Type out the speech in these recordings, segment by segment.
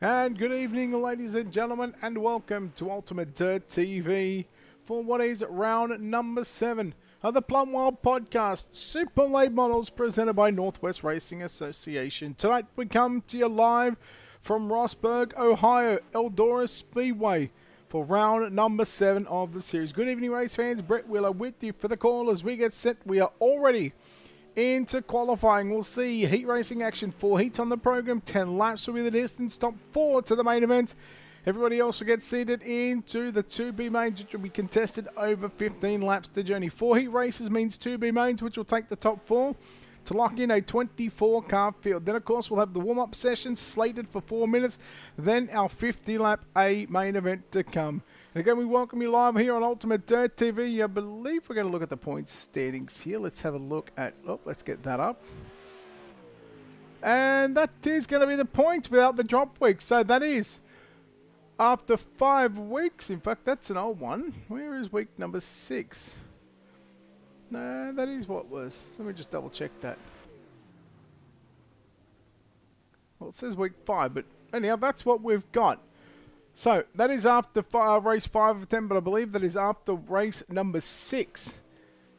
And good evening, ladies and gentlemen, and welcome to Ultimate Dirt TV for what is round number 7 of the Plumwild podcast, Super Late Models, presented by Northwest Racing Association. Tonight we come to you live from Rossburg, Ohio, Eldora Speedway for round number 7 of the series. Good evening, race fans. Brett Wheeler with you for the call as we get set. We are already into qualifying. We'll see heat racing action. 4 heats on the program. 10 laps will be the distance. Top 4 to the main event. Everybody else will get seated into the 2B mains, which will be contested over 15 laps to journey. 4 heat races means 2B mains, which will take the top 4 to lock in a 24-car field. Then, of course, we'll have the warm-up session slated for 4 minutes. Then our 50-lap A main event to come. And again, we welcome you live here on Ultimate Dirt TV. I believe we're going to look at the points standings here. Let's have a look at... Oh, let's get that up. And that is going to be the points without the drop week. So that is after 5 weeks. In fact, that's an old one. Where is week number 6? No, that is what was. Let me just double check that. Well, it says week 5, but anyhow, that's what we've got. So, that is after race 5 of 10, but I believe that is after race number 6.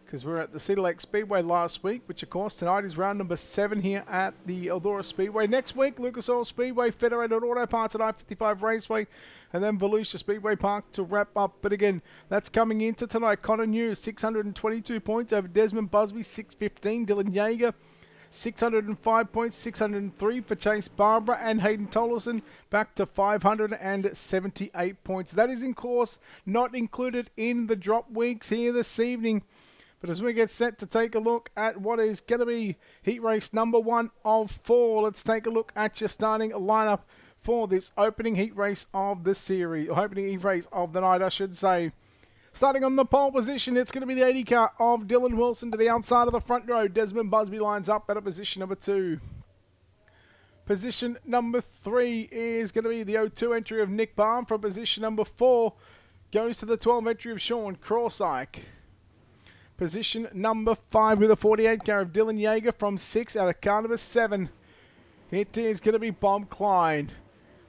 Because we were at the Cedar Lake Speedway last week, which of course tonight is round number 7 here at the Eldora Speedway. Next week, Lucas Oil Speedway, Federated Auto Parts at I-55 Raceway, and then Volusia Speedway Park to wrap up. But again, that's coming into tonight. Connor News, 622 points over Desmond Busby, 615. Dylan Yeager, 605 points, 603 for Chase Barbara, and Hayden Tolleson back to 578 points. That is, in course, not included in the drop weeks here this evening. But as we get set to take a look at what is going to be heat race number 1 of 4, let's take a look at your starting lineup for this opening heat race of the series, or opening heat race of the night, I should say. Starting on the pole position, it's going to be the 80 car of Dylan Wilson to the outside of the front row. Desmond Busby lines up at a position number 2. Position number 3 is going to be the 02 entry of Nick Baum. From position number 4 goes to the 12 entry of Sean Crossike. Position number 5 with a 48 car of Dylan Yeager from 6 out of car number 7. It is going to be Bob Klein.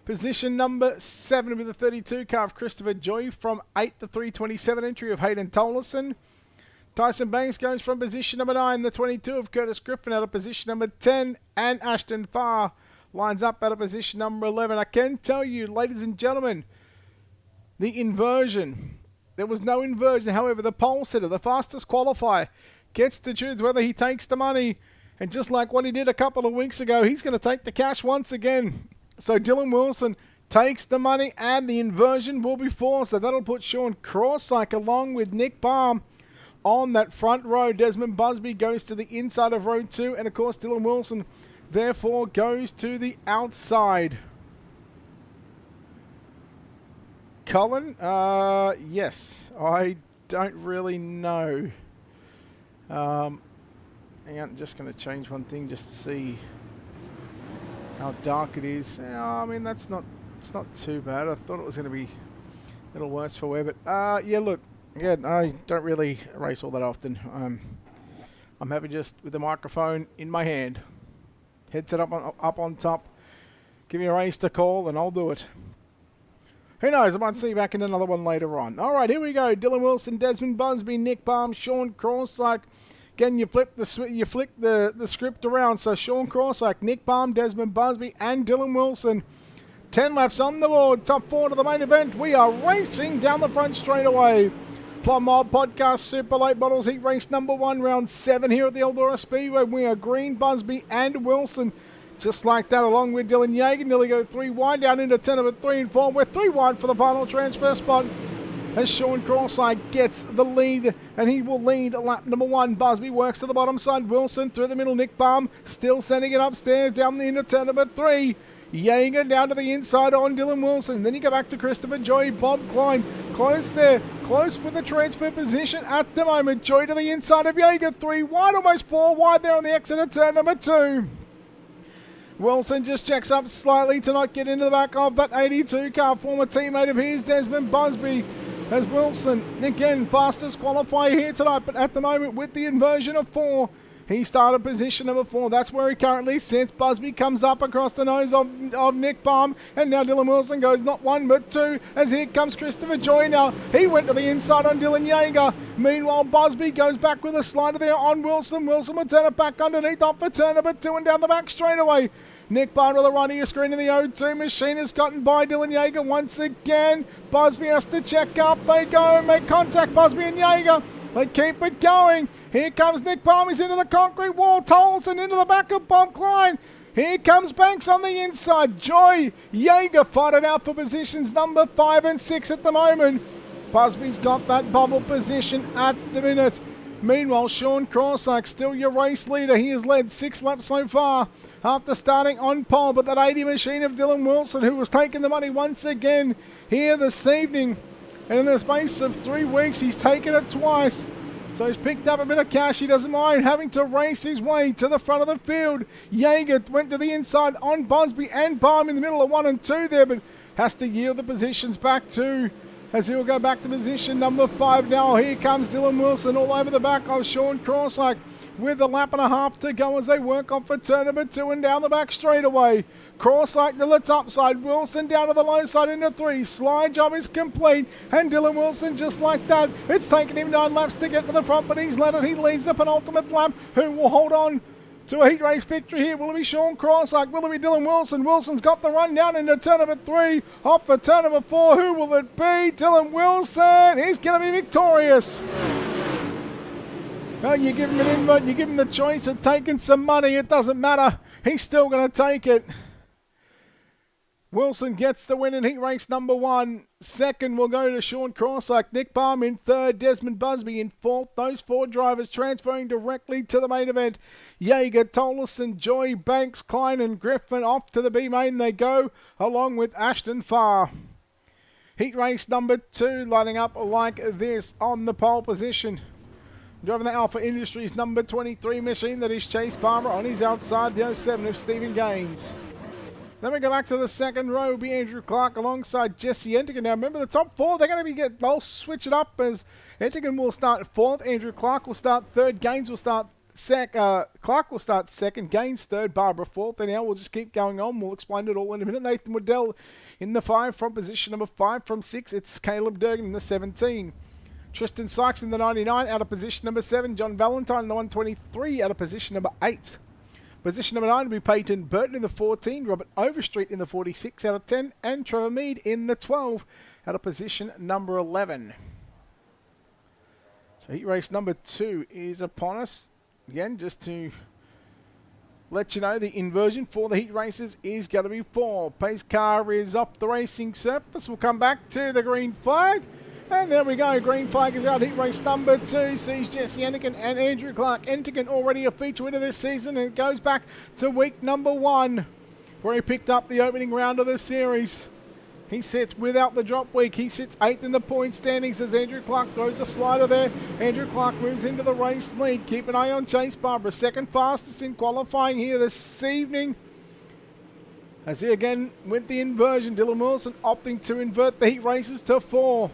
Position number 7 with a 32 car of Christopher Joy from 8 to 327 entry of Hayden Tolleson. Tyson Banks goes from position number 9, the 22 of Curtis Griffin out of position number 10, and Ashton Farr lines up out of position number 11. I can tell you, ladies and gentlemen, the inversion. There was no inversion. However, the pole sitter, the fastest qualifier, gets to choose whether he takes the money. And just like what he did a couple of weeks ago, he's going to take the cash once again. So Dylan Wilson takes the money and the inversion will be forced. So that'll put Sean Crossike along with Nick Baum on that front row. Desmond Busby goes to the inside of row 2. And of course, Dylan Wilson therefore goes to the outside. Colin? Yes. I don't really know. Hang on, I'm just going to change one thing just to see how dark it is. I mean, it's not too bad. I thought it was going to be a little worse for wear, but yeah, look, again, I don't really race all that often. I'm happy just with the microphone in my hand. Headset up on top. Give me a race to call and I'll do it. Who knows, I might see you back in another one later on. All right, here we go. Dylan Wilson, Desmond Busby, Nick Baum, Sean Crossike. Again, you flick the script around. So Sean Crossike, Nick Baum, Desmond Busby, and Dylan Wilson. 10 laps on the board. Top 4 to the main event. We are racing down the front straightaway. Plumwild Podcast Super Late Models Heat Race number 1, round 7 here at the Eldora Speedway. We are Green, Busby, and Wilson. Just like that, along with Dylan Yeager, nearly go 3 wide down into turn number 3 and 4. We're 3 wide for the final transfer spot as Sean Crossike gets the lead, and he will lead lap number 1. Busby works to the bottom side. Wilson through the middle. Nick Baum still sending it upstairs down the into turn number 3. Yeager down to the inside on Dylan Wilson. Then you go back to Christopher Joy. Bob Klein close there. Close with the transfer position at the moment. Joy to the inside of Yeager. 3 wide, almost 4 wide there on the exit of turn number 2. Wilson just checks up slightly to not get into the back of that 82 car. Former teammate of his, Desmond Busby, as Wilson, again, fastest qualifier here tonight, but at the moment with the inversion of 4, He started position number 4. That's where he currently sits. Busby comes up across the nose of Nick Palm. And now Dylan Wilson goes not 1 but 2. As here comes Christopher Joy now. He went to the inside on Dylan Yeager. Meanwhile, Busby goes back with a slider there on Wilson. Wilson will turn it back underneath off for turn number 2 and down the back straight away. Nick Barn with the right of your screen in the O2 machine has gotten by Dylan Yeager once again. Busby has to check up. They go and make contact, Busby and Yeager. They keep it going. Here comes Nick Palm. He's into the concrete wall. Tolson into the back of Bob Klein. Here comes Banks on the inside. Joy Yeager fight it out for positions number 5 and 6 at the moment. Busby's got that bubble position at the minute. Meanwhile, Sean Corsack, still your race leader. He has led 6 laps so far after starting on pole. But that 80 machine of Dylan Wilson, who was taking the money once again here this evening. And in the space of 3 weeks, he's taken it twice. So he's picked up a bit of cash. He doesn't mind having to race his way to the front of the field. Yeager went to the inside on Busby and Palm in the middle of 1 and 2 there, but has to yield the positions back to, as he'll go back to position number 5 now. Here comes Dylan Wilson all over the back of Sean Corsack with a lap and a half to go as they work on for turn number 2 and down the back straight away. Corsack to the top side, Wilson down to the low side into 3. Slide job is complete, and Dylan Wilson just like that. It's taken him 9 laps to get to the front, but he's led it. He leads the penultimate lap. Who will hold on to a heat race victory here? Will it be Sean Corsack? Will it be Dylan Wilson? Wilson's got the run down into turn number 3. Off for turn number 4. Who will it be? Dylan Wilson. He's going to be victorious. Oh, you give him an invite, you give him the choice of taking some money. It doesn't matter. He's still going to take it. Wilson gets the win in heat race number 1. Second will go to Sean Corsack. Nick Palm in 3rd. Desmond Busby in 4th. Those 4 drivers transferring directly to the main event. Yeager, Tollison, Joy, Banks, Klein and Griffin off to the B main they go, along with Ashton Farr. Heat race number 2 lining up like this on the pole position. Driving the Alpha Industries number 23 machine, that is Chase Barber. On his outside, the 07 of Stephen Gaines. Then we go back to the second row, be Andrew Clark alongside Jesse Entigan. Now remember the top 4, they're going to be they'll switch it up as Entigan will start 4th, Andrew Clark will start 3rd, Gaines will start Clark will start 2nd, Gaines 3rd, Barbara 4th, and now we'll just keep going on. We'll explain it all in a minute. Nathan Waddell in the 5 from position number 5. From 6, it's Caleb Durgan in the 17. Tristan Sykes in the 99 out of position number 7. John Valentine in the 123 out of position number 8. Position number 9 will be Peyton Burton in the 14, Robert Overstreet in the 46 out of 10, and Trevor Mead in the 12 out of position number 11. So heat race number 2 is upon us. Again, just to let you know, the inversion for the heat races is going to be 4. Pace car is off the racing surface. We'll come back to the green flag. And there we go, green flag is out. Heat race number 2 sees Jesse Entigan and Andrew Clark. Entigan already a feature winner this season, and it goes back to week number 1, where he picked up the opening round of the series. He sits without the drop week. He sits 8th in the point standings as Andrew Clark throws a slider there. Andrew Clark moves into the race lead. Keep an eye on Chase Barber, second fastest in qualifying here this evening. As he again went the inversion, Dylan Wilson opting to invert the heat races to 4.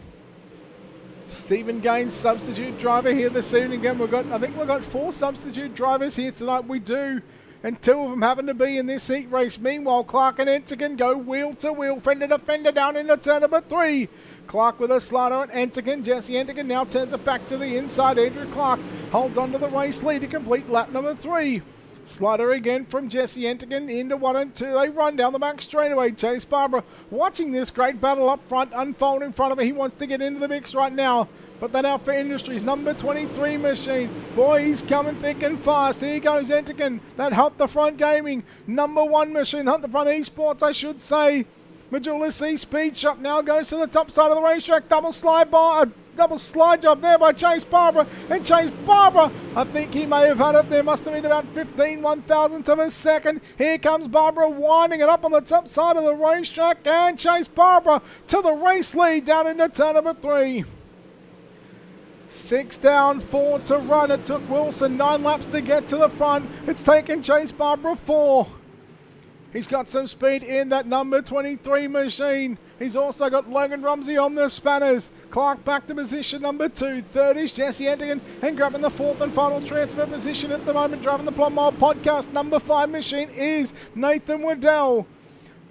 Stephen Gaines, substitute driver here this evening. Again, I think we've got 4 substitute drivers here tonight. We do. And 2 of them happen to be in this heat race. Meanwhile, Clark and Entigan go wheel to wheel. Fender to fender down into turn number 3. Clark with a slider on Entigan. Jesse Entigan now turns it back to the inside. Andrew Clark holds on to the race lead to complete lap number 3. Slider again from Jesse Entigan into 1 and 2. They run down the back straightaway. Chase Barbara watching this great battle up front unfold in front of him. He wants to get into the mix right now. But that Alpha Industries number 23 machine. Boy, he's coming thick and fast. Here goes Entigan. That Hunt the Front Gaming number 1 machine. Hunt the Front Esports, I should say. Majulis Speed Shop now goes to the top side of the racetrack. Double slide job there by Chase Barbara. And Chase Barbara, I think he may have had it. There must have been about 15 1,000th of a second. Here comes Barbara winding it up on the top side of the racetrack. And Chase Barbara to the race lead down into turn number 3. 6 down, 4 to run. It took Wilson 9 laps to get to the front. It's taken Chase Barbara 4. He's got some speed in that number 23 machine. He's also got Logan Rumsey on the spanners. Clark back to position number 2. Third is Jesse Antigan, and grabbing the fourth and final transfer position at the moment, driving the Plumwild podcast. Number 5 machine is Nathan Waddell.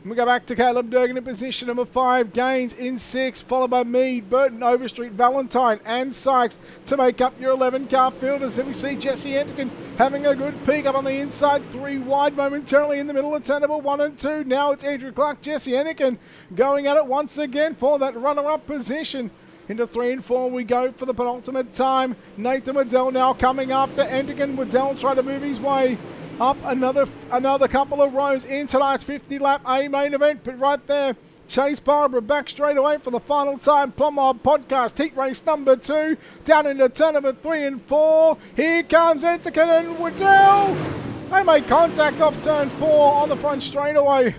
We go back to Caleb Durgan in position number 5. Gaines in 6, followed by Mead, Burton, Overstreet, Valentine and Sykes to make up your 11 car fielders. Then we see Jesse Antigan having a good peek up on the inside. 3 wide momentarily in the middle of turn number 1 and 2. Now it's Andrew Clark, Jesse Antigan going at it once again for that runner-up position. Into 3 and 4 we go for the penultimate time. Nathan Waddell now coming after Antigan. Waddell trying to move his way up another couple of rows in tonight's 50 lap A main event. But right there, Chase Barbara back straight away for the final time. Plumwild podcast heat race number 2 down into turn number 3 and 4. Here comes Antigan and Waddell. They make contact off turn 4 on the front straightaway.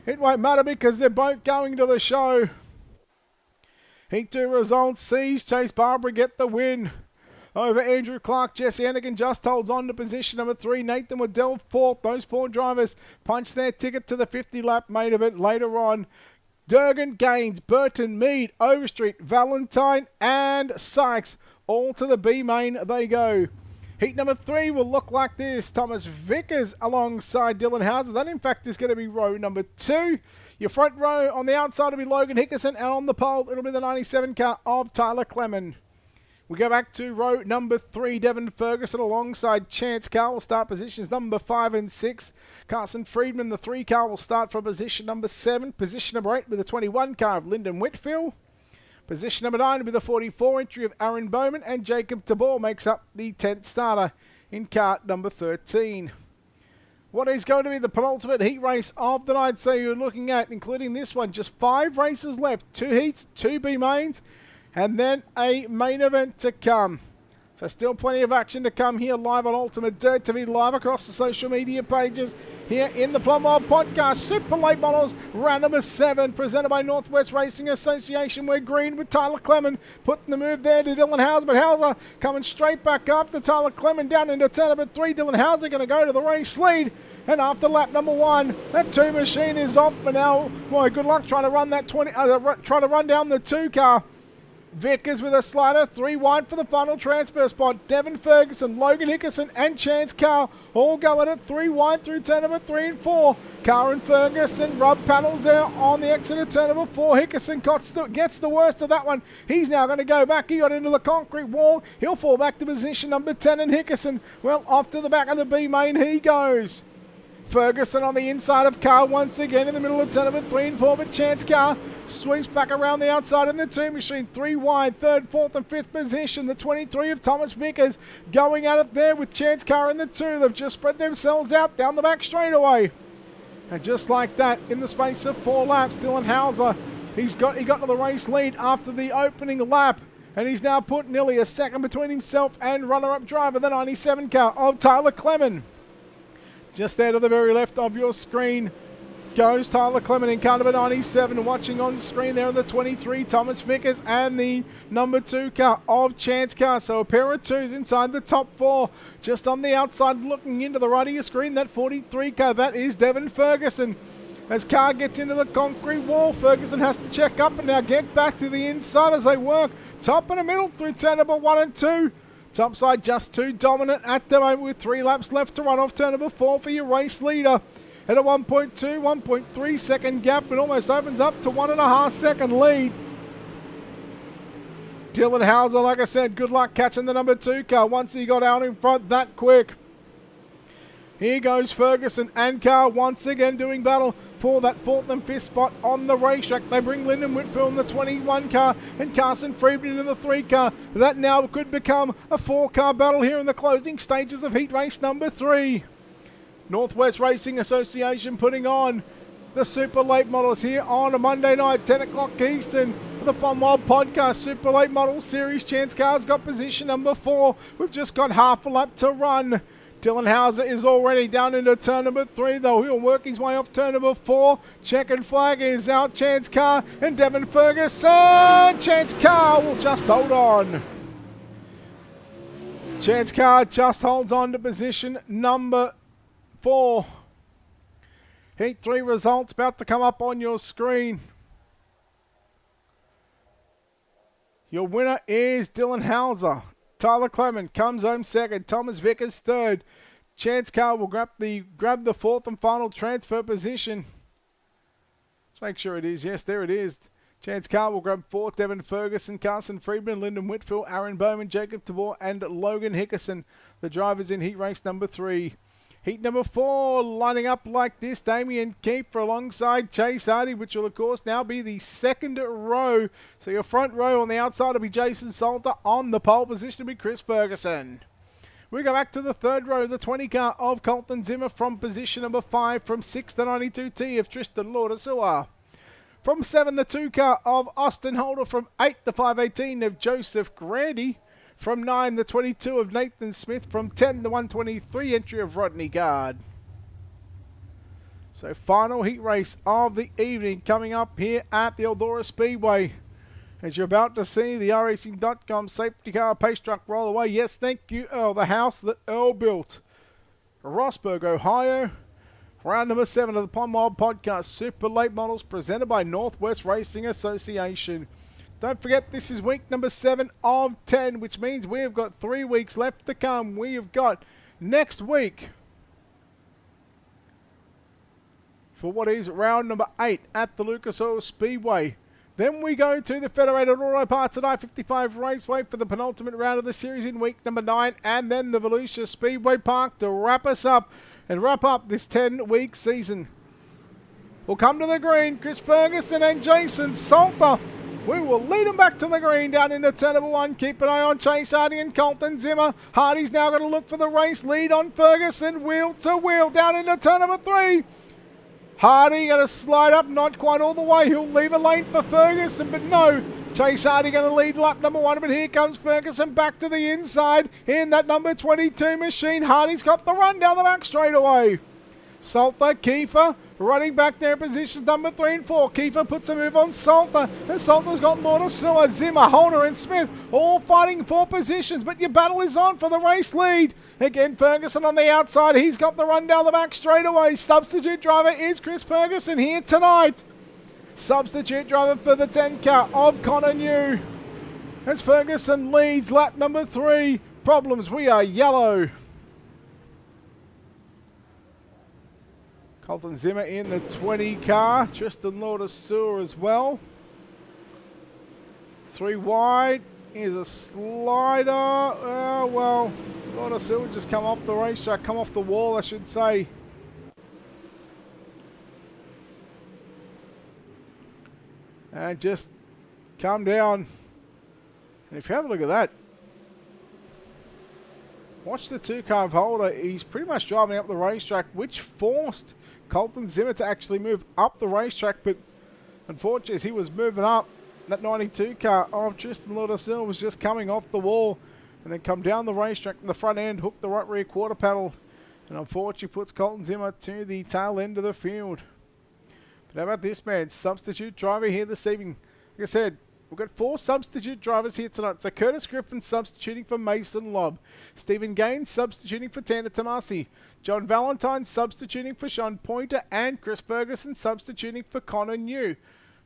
It won't matter because they're both going to the show. Heat 2 results sees Chase Barbara get the win over Andrew Clark. Jesse Antigan just holds on to position number 3. Nathan Waddell 4th. Those 4 drivers punch their ticket to the 50 lap main event later on. Durgan, Gaines, Burton, Mead, Overstreet, Valentine and Sykes all to the B main they go. Heat number 3 will look like this. Thomas Vickers alongside Dylan Hauser. That in fact is going to be row number 2. Your front row on the outside will be Logan Hickerson, and on the pole it'll be the 97 car of Tyler Clement. We go back to row number 3, Devin Ferguson alongside Chance Carr will start positions number 5 and 6. Carson Friedman, the 3 car, will start from position number 7. Position number 8 with the 21 car of Lyndon Whitfield. Position number 9 with the 44 entry of Aaron Bowman, and Jacob Tabor makes up the 10th starter in kart number 13. What is going to be the penultimate heat race of the night, so you're looking at, including this one, just 5 races left. 2 heats, 2 B mains, and then a main event to come. So still plenty of action to come here live on Ultimate Dirt TV, live across the social media pages here in the Plumwild podcast. Super Late Models, round number 7, presented by Northwest Racing Association. We're green with Tyler Clement, putting the move there to Dylan Hauser, but Hauser coming straight back up to Tyler Clement down into turn number 3. Dylan Hauser going to go to the race lead. And after lap number 1, that 2 machine is off. But now, boy, good luck trying to run that trying to run down the 2 car. Vickers with a slider, 3 wide for the final transfer spot. Devin Ferguson, Logan Hickerson and Chance Carr all go at it 3 wide through turn number 3 and 4. Carr and Ferguson rub panels there on the exit of turn number 4. Hickerson gets the worst of that one. He's now going to go back. He got into the concrete wall. He'll fall back to position number 10, and Hickerson, well, off to the back of the B main he goes. Ferguson on the inside of Carr once again in the middle of turn number 3 and 4, but Chance Carr sweeps back around the outside in the 2 machine. 3 wide, 3rd, 4th and 5th position. The 23 of Thomas Vickers going at it there with Chance Carr in the 2. They've just spread themselves out down the back straightaway. And just like that, in the space of 4 laps, Dylan Hauser, he got to the race lead after the opening lap. And he's now put nearly a second between himself and runner-up driver, the 97 car of Tyler Clement. Just there to the very left of your screen goes Tyler Clement in car number 97. Watching on screen there on the 23, Thomas Vickers and the number 2 car of Chance Carr. So a pair of 2s inside the top 4. Just on the outside looking into the right of your screen, that 43 car, that is Devin Ferguson. As Carr gets into the concrete wall, Ferguson has to check up and now get back to the inside as they work top and the middle through turn number 1 and 2. Topside just 2 dominant at the moment with 3 laps left to run off turn number 4 for your race leader. At a 1.2, 1.3 second gap, it almost opens up to 1.5 second lead. Dylan Hauser, like I said, good luck catching the number 2 car once he got out in front that quick. Here goes Ferguson and Carr once again doing battle for that 4th and 5th spot on the racetrack. They bring Lyndon Whitfield in the 21 car and Carson Friedman in the 3 car. That now could become a 4-car battle here in the closing stages of heat race number 3. Northwest Racing Association putting on the Super Late Models here on a Monday night, 10 o'clock Eastern, for the Plumwild podcast Super Late Models Series. Chance Carr's got position number 4. We've just got half a lap to run. Dylan Hauser is already down into turn number 3, though he'll work his way off turn number 4. Checkered flag is out. Chance Carr and Devin Ferguson. Chance Carr will just hold on. Chance Carr just holds on to position number 4. Heat 3 results about to come up on your screen. Your winner is Dylan Hauser. Tyler Clement comes home second. Thomas Vickers third. Chance Carr will grab the fourth and final transfer position. Let's make sure it is. Yes, there it is. Chance Carr will grab fourth. Devin Ferguson, Carson Friedman, Lyndon Whitfield, Aaron Bowman, Jacob Tabor, and Logan Hickerson. The drivers in heat race number 3. Heat number 4, lining up like this, Damien Keefe alongside Chase Hardy, which will, of course, now be the second row. So your front row on the outside will be Jason Salter. On the pole position will be Chris Ferguson. We go back to the third row, the 20 car of Colton Zimmer from position number 5, from 6 to 92T of Tristan Laudersua. From 7, the 2 car of Austin Holder, from 8 to 518 of Joseph Grandy. From 9, the 22 of Nathan Smith. From 10, the 123 entry of Rodney Guard. So final heat race of the evening coming up here at the Eldora Speedway. As you're about to see the iRacing.com safety car pace truck roll away. Yes, thank you, Earl. The house that Earl built. Rossburg, Ohio. Round number 7 of the Plumwild podcast. Super Late Models presented by Northwest Racing Association. Don't forget, this is week number 7 of 10, which means we have got 3 weeks left to come. We have got next week for what is round number 8 at the Lucas Oil Speedway. Then we go to the Federated Auto Parts at I-55 Raceway for the penultimate round of the series in week number 9, and then the Volusia Speedway Park to wrap us up and wrap up this 10-week season. We'll come to the green, Chris Ferguson and Jason Salter. We will lead them back to the green down into turn number 1. Keep an eye on Chase Hardy and Colton Zimmer. Hardy's now going to look for the race lead on Ferguson. Wheel to wheel down into turn number 3. Hardy going to slide up, not quite all the way. He'll leave a lane for Ferguson, but no. Chase Hardy going to lead lap number 1, but here comes Ferguson back to the inside in that number 22 machine. Hardy's got the run down the back straightaway. Salter, Kiefer, running back there in positions number 3 and 4. Kiefer puts a move on Salter, and Salter's got Laudersua, Zimmer, Holder and Smith all fighting for positions, but your battle is on for the race lead. Again, Ferguson on the outside. He's got the run down the back straightaway. Substitute driver is Chris Ferguson here tonight. Substitute driver for the 10 car of Connor New. As Ferguson leads lap number 3. Problems, we are yellow. Colton Zimmer in the 20 car. Tristan Laudersua as well. 3 wide. Here's a slider. Well, Laudersua just come off the racetrack. Come off the wall, I should say. And just come down. And if you have a look at that, watch the 2 car of Holder. He's pretty much driving up the racetrack, which forced Colton Zimmer to actually move up the racetrack. But unfortunately, as he was moving up, that 92 car of Tristan Laudersua was just coming off the wall and then come down the racetrack in the front end, hook the right rear quarter panel, and unfortunately puts Colton Zimmer to the tail end of the field. But how about this, man? Substitute driver here this evening. Like I said, we've got 4 substitute drivers here tonight. So Curtis Griffin substituting for Mason Lobb. Stephen Gaines substituting for Tanner Tomasi. John Valentine substituting for Sean Pointer. And Chris Ferguson substituting for Connor New.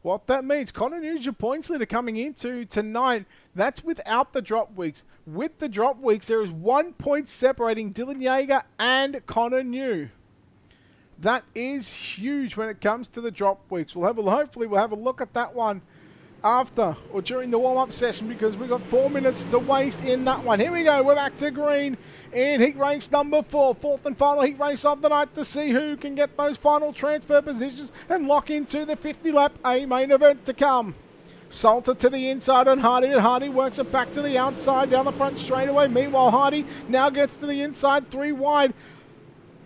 What that means, Connor New's your points leader coming into tonight. That's without the drop weeks. With the drop weeks, there is 1 point separating Dylan Yeager and Connor New. That is huge when it comes to the drop weeks. Hopefully we'll have a look at that one after or during the warm-up session, because we've got 4 minutes to waste in that one. Here we go. We're back to green in heat race number 4. 4th and final heat race of the night to see who can get those final transfer positions and lock into the 50-lap A main event to come. Salter to the inside and Hardy works it back to the outside down the front straightaway. Meanwhile, Hardy now gets to the inside, 3 wide.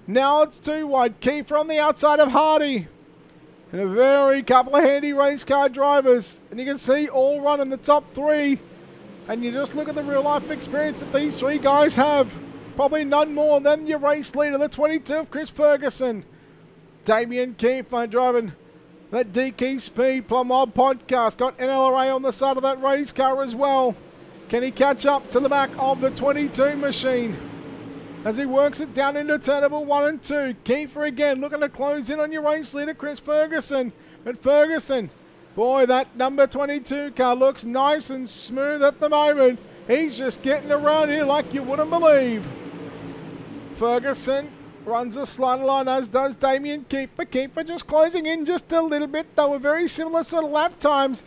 Now it's 2 wide. Kiefer on the outside of Hardy. And a very couple of handy race car drivers. And you can see all run in the top 3. And you just look at the real life experience that these 3 guys have. Probably none more than your race leader, the 22 of Chris Ferguson. Damien Kiefer driving that DK Speed Plumwild podcast. Got NLRA on the side of that race car as well. Can he catch up to the back of the 22 machine? as he works it down into turn number 1 and 2. Kiefer again looking to close in on your race leader, Chris Ferguson. But Ferguson, boy, that number 22 car looks nice and smooth at the moment. He's just getting around here like you wouldn't believe. Ferguson runs a slider line, as does Damien Kiefer. Kiefer just closing in just a little bit. They were very similar sort of lap times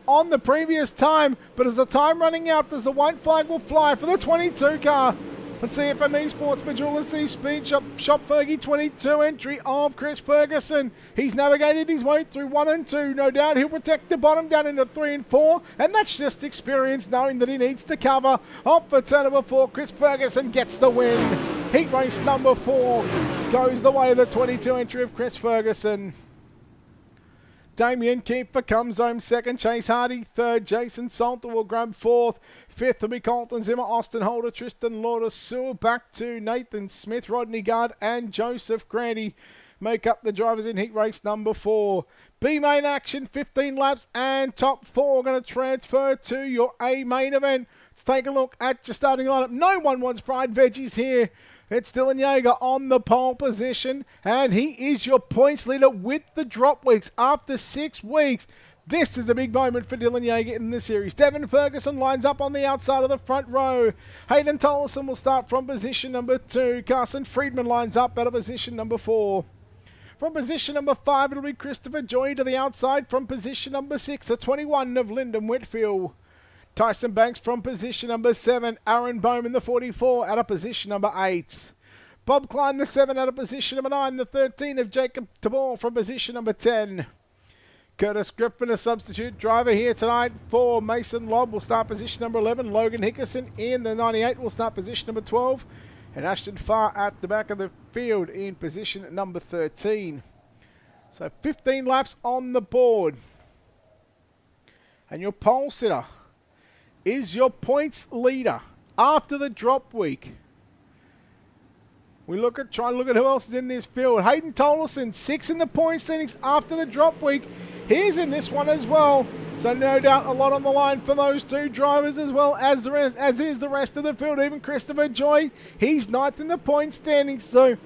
on the previous time, but as the time running out, there's a white flag will fly for the 22 car. Let's see if FME Sports Majority Speed Shop Fergie 22 entry of Chris Ferguson. He's navigated his way through 1 and 2. No doubt he'll protect the bottom down into 3 and 4. And that's just experience, knowing that he needs to cover. Off for turn number 4, Chris Ferguson gets the win. Heat race number 4 goes the way of the 22 entry of Chris Ferguson. Damien Kiefer comes home second. Chase Hardy third. Jason Salter will grab fourth. Fifth will be Colton Zimmer, Austin Holder, Tristan Lauder, Sewell. Back to Nathan Smith, Rodney Guard and Joseph Grandy make up the drivers in heat race number 4. B main action, 15 laps and top 4 going to transfer to your A main event. Let's take a look at your starting lineup. No one wants fried veggies here. It's Dylan Yeager on the pole position, and he is your points leader with the drop weeks after 6 weeks. This is a big moment for Dylan Yeager in this series. Devin Ferguson lines up on the outside of the front row. Hayden Tollison will start from position number 2. Carson Friedman lines up out of position number 4. From position number 5, it'll be Christopher Joy to the outside from position number 6, the 21 of Lyndon Whitfield. Tyson Banks from position number 7. Aaron Bowman, the 44, out of position number 8. Bob Klein, the 7, out of position number 9. The 13 of Jacob Tabor from position number 10. Curtis Griffin, a substitute driver here tonight for Mason Lobb, will start position number 11. Logan Hickerson in the 98 will start position number 12. And Ashton Farr at the back of the field in position number 13. So 15 laps on the board. And your pole sitter is your points leader after the drop week. We try and look at who else is in this field. Hayden Tollison, 6 in the point standings after the drop week. He's in this one as well. So no doubt a lot on the line for those 2 drivers, as well as the rest, as is the rest of the field. Even Christopher Joy, he's 9th in the point standings. So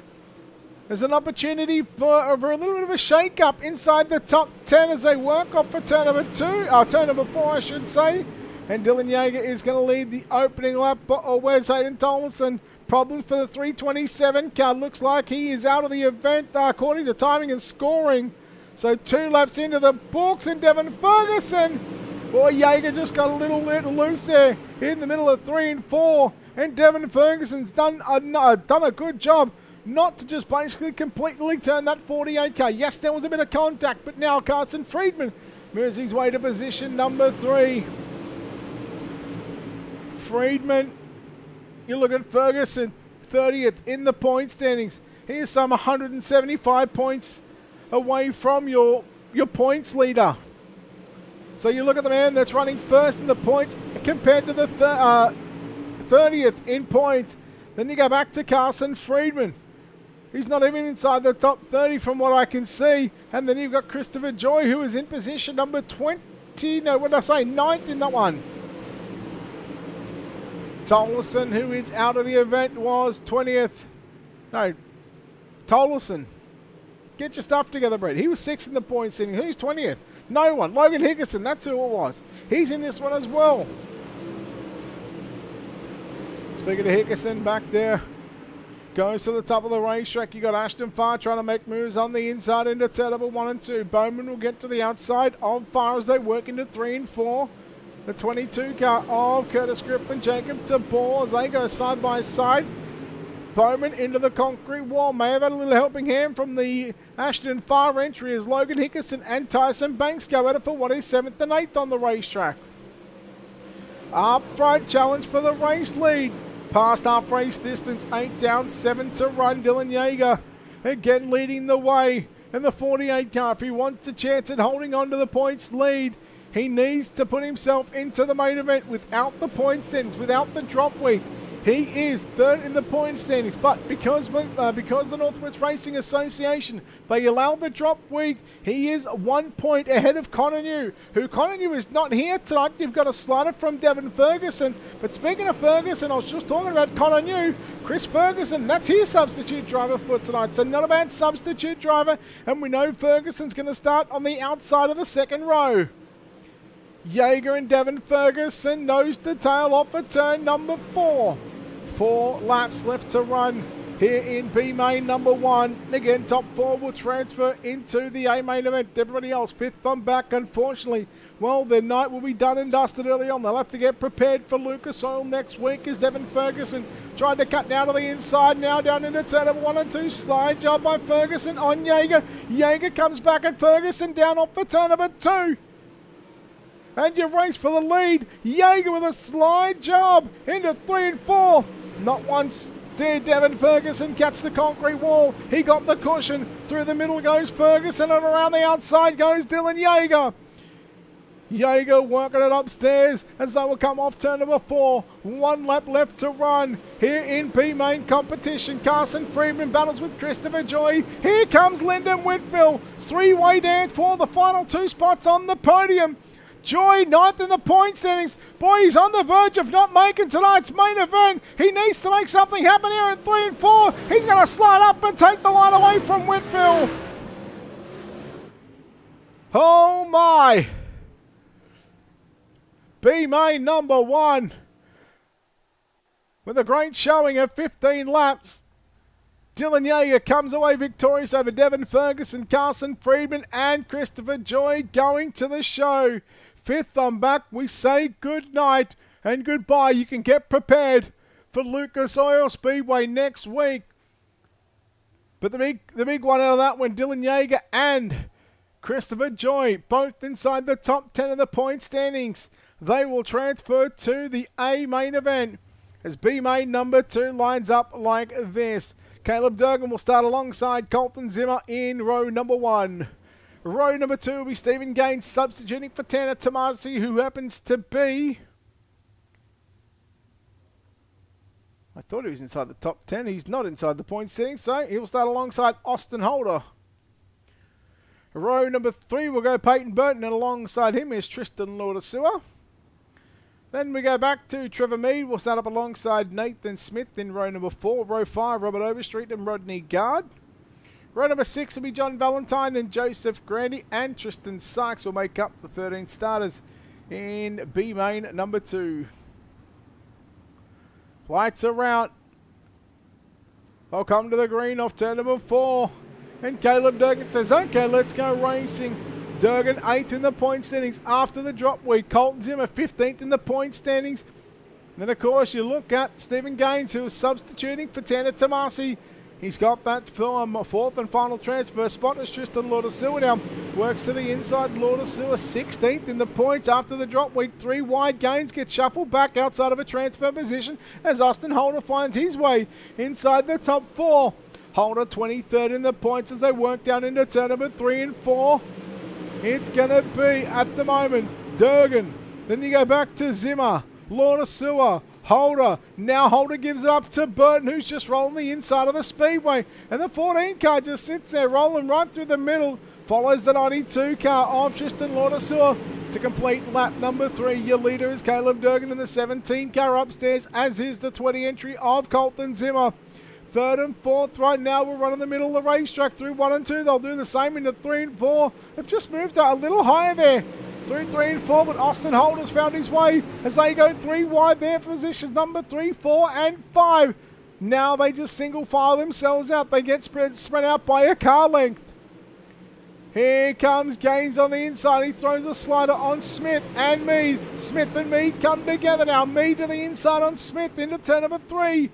there's an opportunity for a little bit of a shake-up inside the top 10 as they work off for turn number 4, I should say. And Dylan Yeager is going to lead the opening lap. Where's Hayden Tollison? Problems for the 327 car. Looks like he is out of the event according to timing and scoring. So 2 laps into the books, and Devin Ferguson. Boy, Yeager just got a little loose there in the middle of 3 and 4. And Devin Ferguson's done a good job not to just basically completely turn that 48 car. Yes, there was a bit of contact, but now Carson Friedman moves his way to position number 3. Friedman, you look at Ferguson, 30th in the point standings. He is some 175 points away from your points leader. So you look at the man that's running first in the points compared to the 30th in points. Then you go back to Carson Friedman. He's not even inside the top 30 from what I can see. And then you've got Christopher Joy, who is in position number 20. No, what did I say? 9th in that one. Tollison, who is out of the event, was 20th. No, Tollison. Get your stuff together, Brett. He was 6th in the points sitting. Who's 20th? No one. Logan Hickerson, that's who it was. He's in this one as well. Speaking of Hickerson, back there. Goes to the top of the racetrack. You got Ashton Farr trying to make moves on the inside into turn number 1 and 2. Bowman will get to the outside of Farr as they work into 3 and 4. The 22 car of Curtis Grip and Jacob Tabor as they go side by side. Bowman into the concrete wall. May have had a little helping hand from the Ashton Farr entry as Logan Hickerson and Tyson Banks go at it for what is 7th and 8th on the racetrack. Up front, challenge for the race lead. Past half race distance, 8 down, 7 to run. Dylan Yeager again leading the way. And the 48 car, if he wants a chance at holding on to the points lead, he needs to put himself into the main event without the point standings, without the drop week. He is third in the point standings, but because the Northwest Racing Association, they allow the drop week, he is 1 point ahead of Cononu, who Cononu is not here tonight. You've got a slider from Devin Ferguson. But speaking of Ferguson, I was just talking about Cononu. Chris Ferguson, that's his substitute driver for tonight. So not a bad substitute driver. And we know Ferguson's going to start on the outside of the second row. Jaeger and Devin Ferguson nose to tail off for turn number 4. 4 laps left to run here in B main number 1. Again, top 4 will transfer into the A main event. Everybody else, 5th on back, unfortunately. Well, their night will be done and dusted early on. They'll have to get prepared for Lucas Oil next week as Devin Ferguson tried to cut now to the inside. Now down into turn number 1 and 2. Slide job by Ferguson on Jaeger. Jaeger comes back at Ferguson down off for turn number 2. And you race for the lead. Jaeger with a slide job into 3 and 4. Not once did Devin Ferguson catch the concrete wall. He got the cushion. Through the middle goes Ferguson, and around the outside goes Dylan Jaeger. Jaeger working it upstairs as they will come off turn number 4. 1 lap left to run here in B main competition. Carson Friedman battles with Christopher Joy. Here comes Lyndon Whitfield. 3-way dance for the final 2 spots on the podium. Joy, 9th in the point standings. Boy, he's on the verge of not making tonight's main event. He needs to make something happen here at 3 and 4. He's going to slide up and take the line away from Whitfield. Oh my. B main number 1. With a great showing of 15 laps. Dylan Jaeger comes away victorious over Devin Ferguson, Carson Friedman and Christopher Joy going to the show. 5th on back, we say good night and goodbye. You can get prepared for Lucas Oil Speedway next week. But the big one out of that one, Dylan Jaeger and Christopher Joy, both inside the top 10 of the point standings. They will transfer to the A main event as B main number 2 lines up like this. Caleb Durgan will start alongside Colton Zimmer in row number 1. Row number 2 will be Stephen Gaines substituting for Tanner Tomasi, who happens to be... I thought he was inside the top 10. He's not inside the point standings, so he will start alongside Austin Holder. Row number 3 will go Peyton Burton, and alongside him is Tristan Laudersua. Then we go back to Trevor Mead. We'll start up alongside Nathan Smith in row number 4. Row 5, Robert Overstreet and Rodney Gard. Row number 6 will be John Valentine and Joseph Grandy, and Tristan Sykes will make up the 13 starters in B main number 2. Lights are out. They'll come to the green off turn number 4. And Caleb Durgan says, okay, let's go racing. Durgan 8th in the point standings after the drop week. Colton Zimmer 15th in the point standings. Then, of course, you look at Stephen Gaines, who is substituting for Tanner Tomasi. He's got that 4th and final transfer spot as Tristan Laudersua now works to the inside. Laudersua 16th in the points after the drop week. 3 wide. Gaines gets shuffled back outside of a transfer position as Austin Holder finds his way inside the top 4. Holder 23rd in the points as they work down into turn number 3 and 4. It's going to be, at the moment, Durgan. Then you go back to Zimmer, Laudersua, Holder. Now Holder gives it up to Burton, who's just rolling the inside of the speedway. And the 14 car just sits there, rolling right through the middle. Follows the 92 car of Tristan Laudersua to complete lap number 3. Your leader is Caleb Durgan in the 17 car upstairs, as is the 20 entry of Colton Zimmer. 3rd and 4th right now will run in the middle of the racetrack through 1 and 2. They'll do the same into 3 and 4. They've just moved a little higher there through 3 and 4, but Austin Holder's found his way as they go 3 wide there for positions number 3, 4 and 5. Now they just single file themselves out. They get spread out by a car length. Here comes Gaines on the inside. He throws a slider on Smith and Mead. Smith and Mead come together now. Mead to the inside on Smith into turn number 3.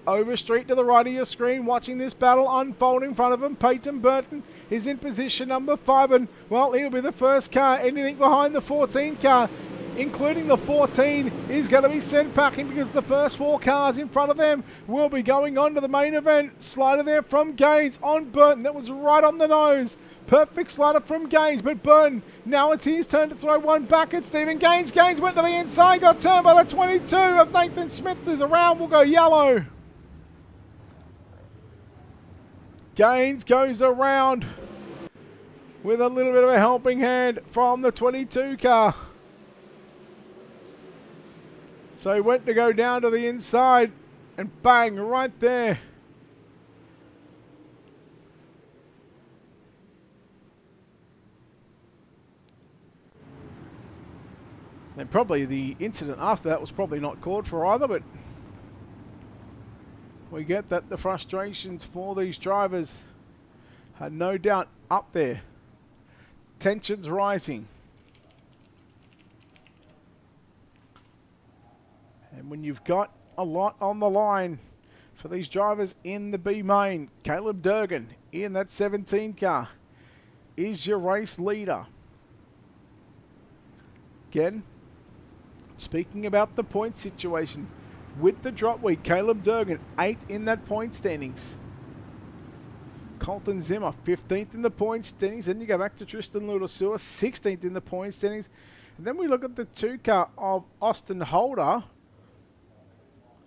Overstreet to the right of your screen, watching this battle unfold in front of him. Peyton Burton is in position number 5, and, well, he'll be the first car. Anything behind the 14 car. including the 14, is going to be sent packing because the first 4 cars in front of them will be going on to the main event. Slider there from Gaines on Burton. That was right on the nose. Perfect slider from Gaines, but Burton, now it's his turn to throw one back at Stephen Gaines. Gaines went to the inside, got turned by the 22 of Nathan Smith. There's a round, will go yellow. Gaines goes around with a little bit of a helping hand from the 22 car. So he went to go down to the inside and bang, right there. And probably the incident after that was probably not called for either, but we get that the frustrations for these drivers are no doubt up there. Tensions rising. And when you've got a lot on the line for these drivers in the B main, Caleb Durgan in that 17 car is your race leader. Again, speaking about the point situation, with the drop week, Caleb Durgan 8th in that point standings. Colton Zimmer 15th in the point standings. Then you go back to Tristan Ludasua 16th in the point standings. And then we look at the 2 car of Austin Holder,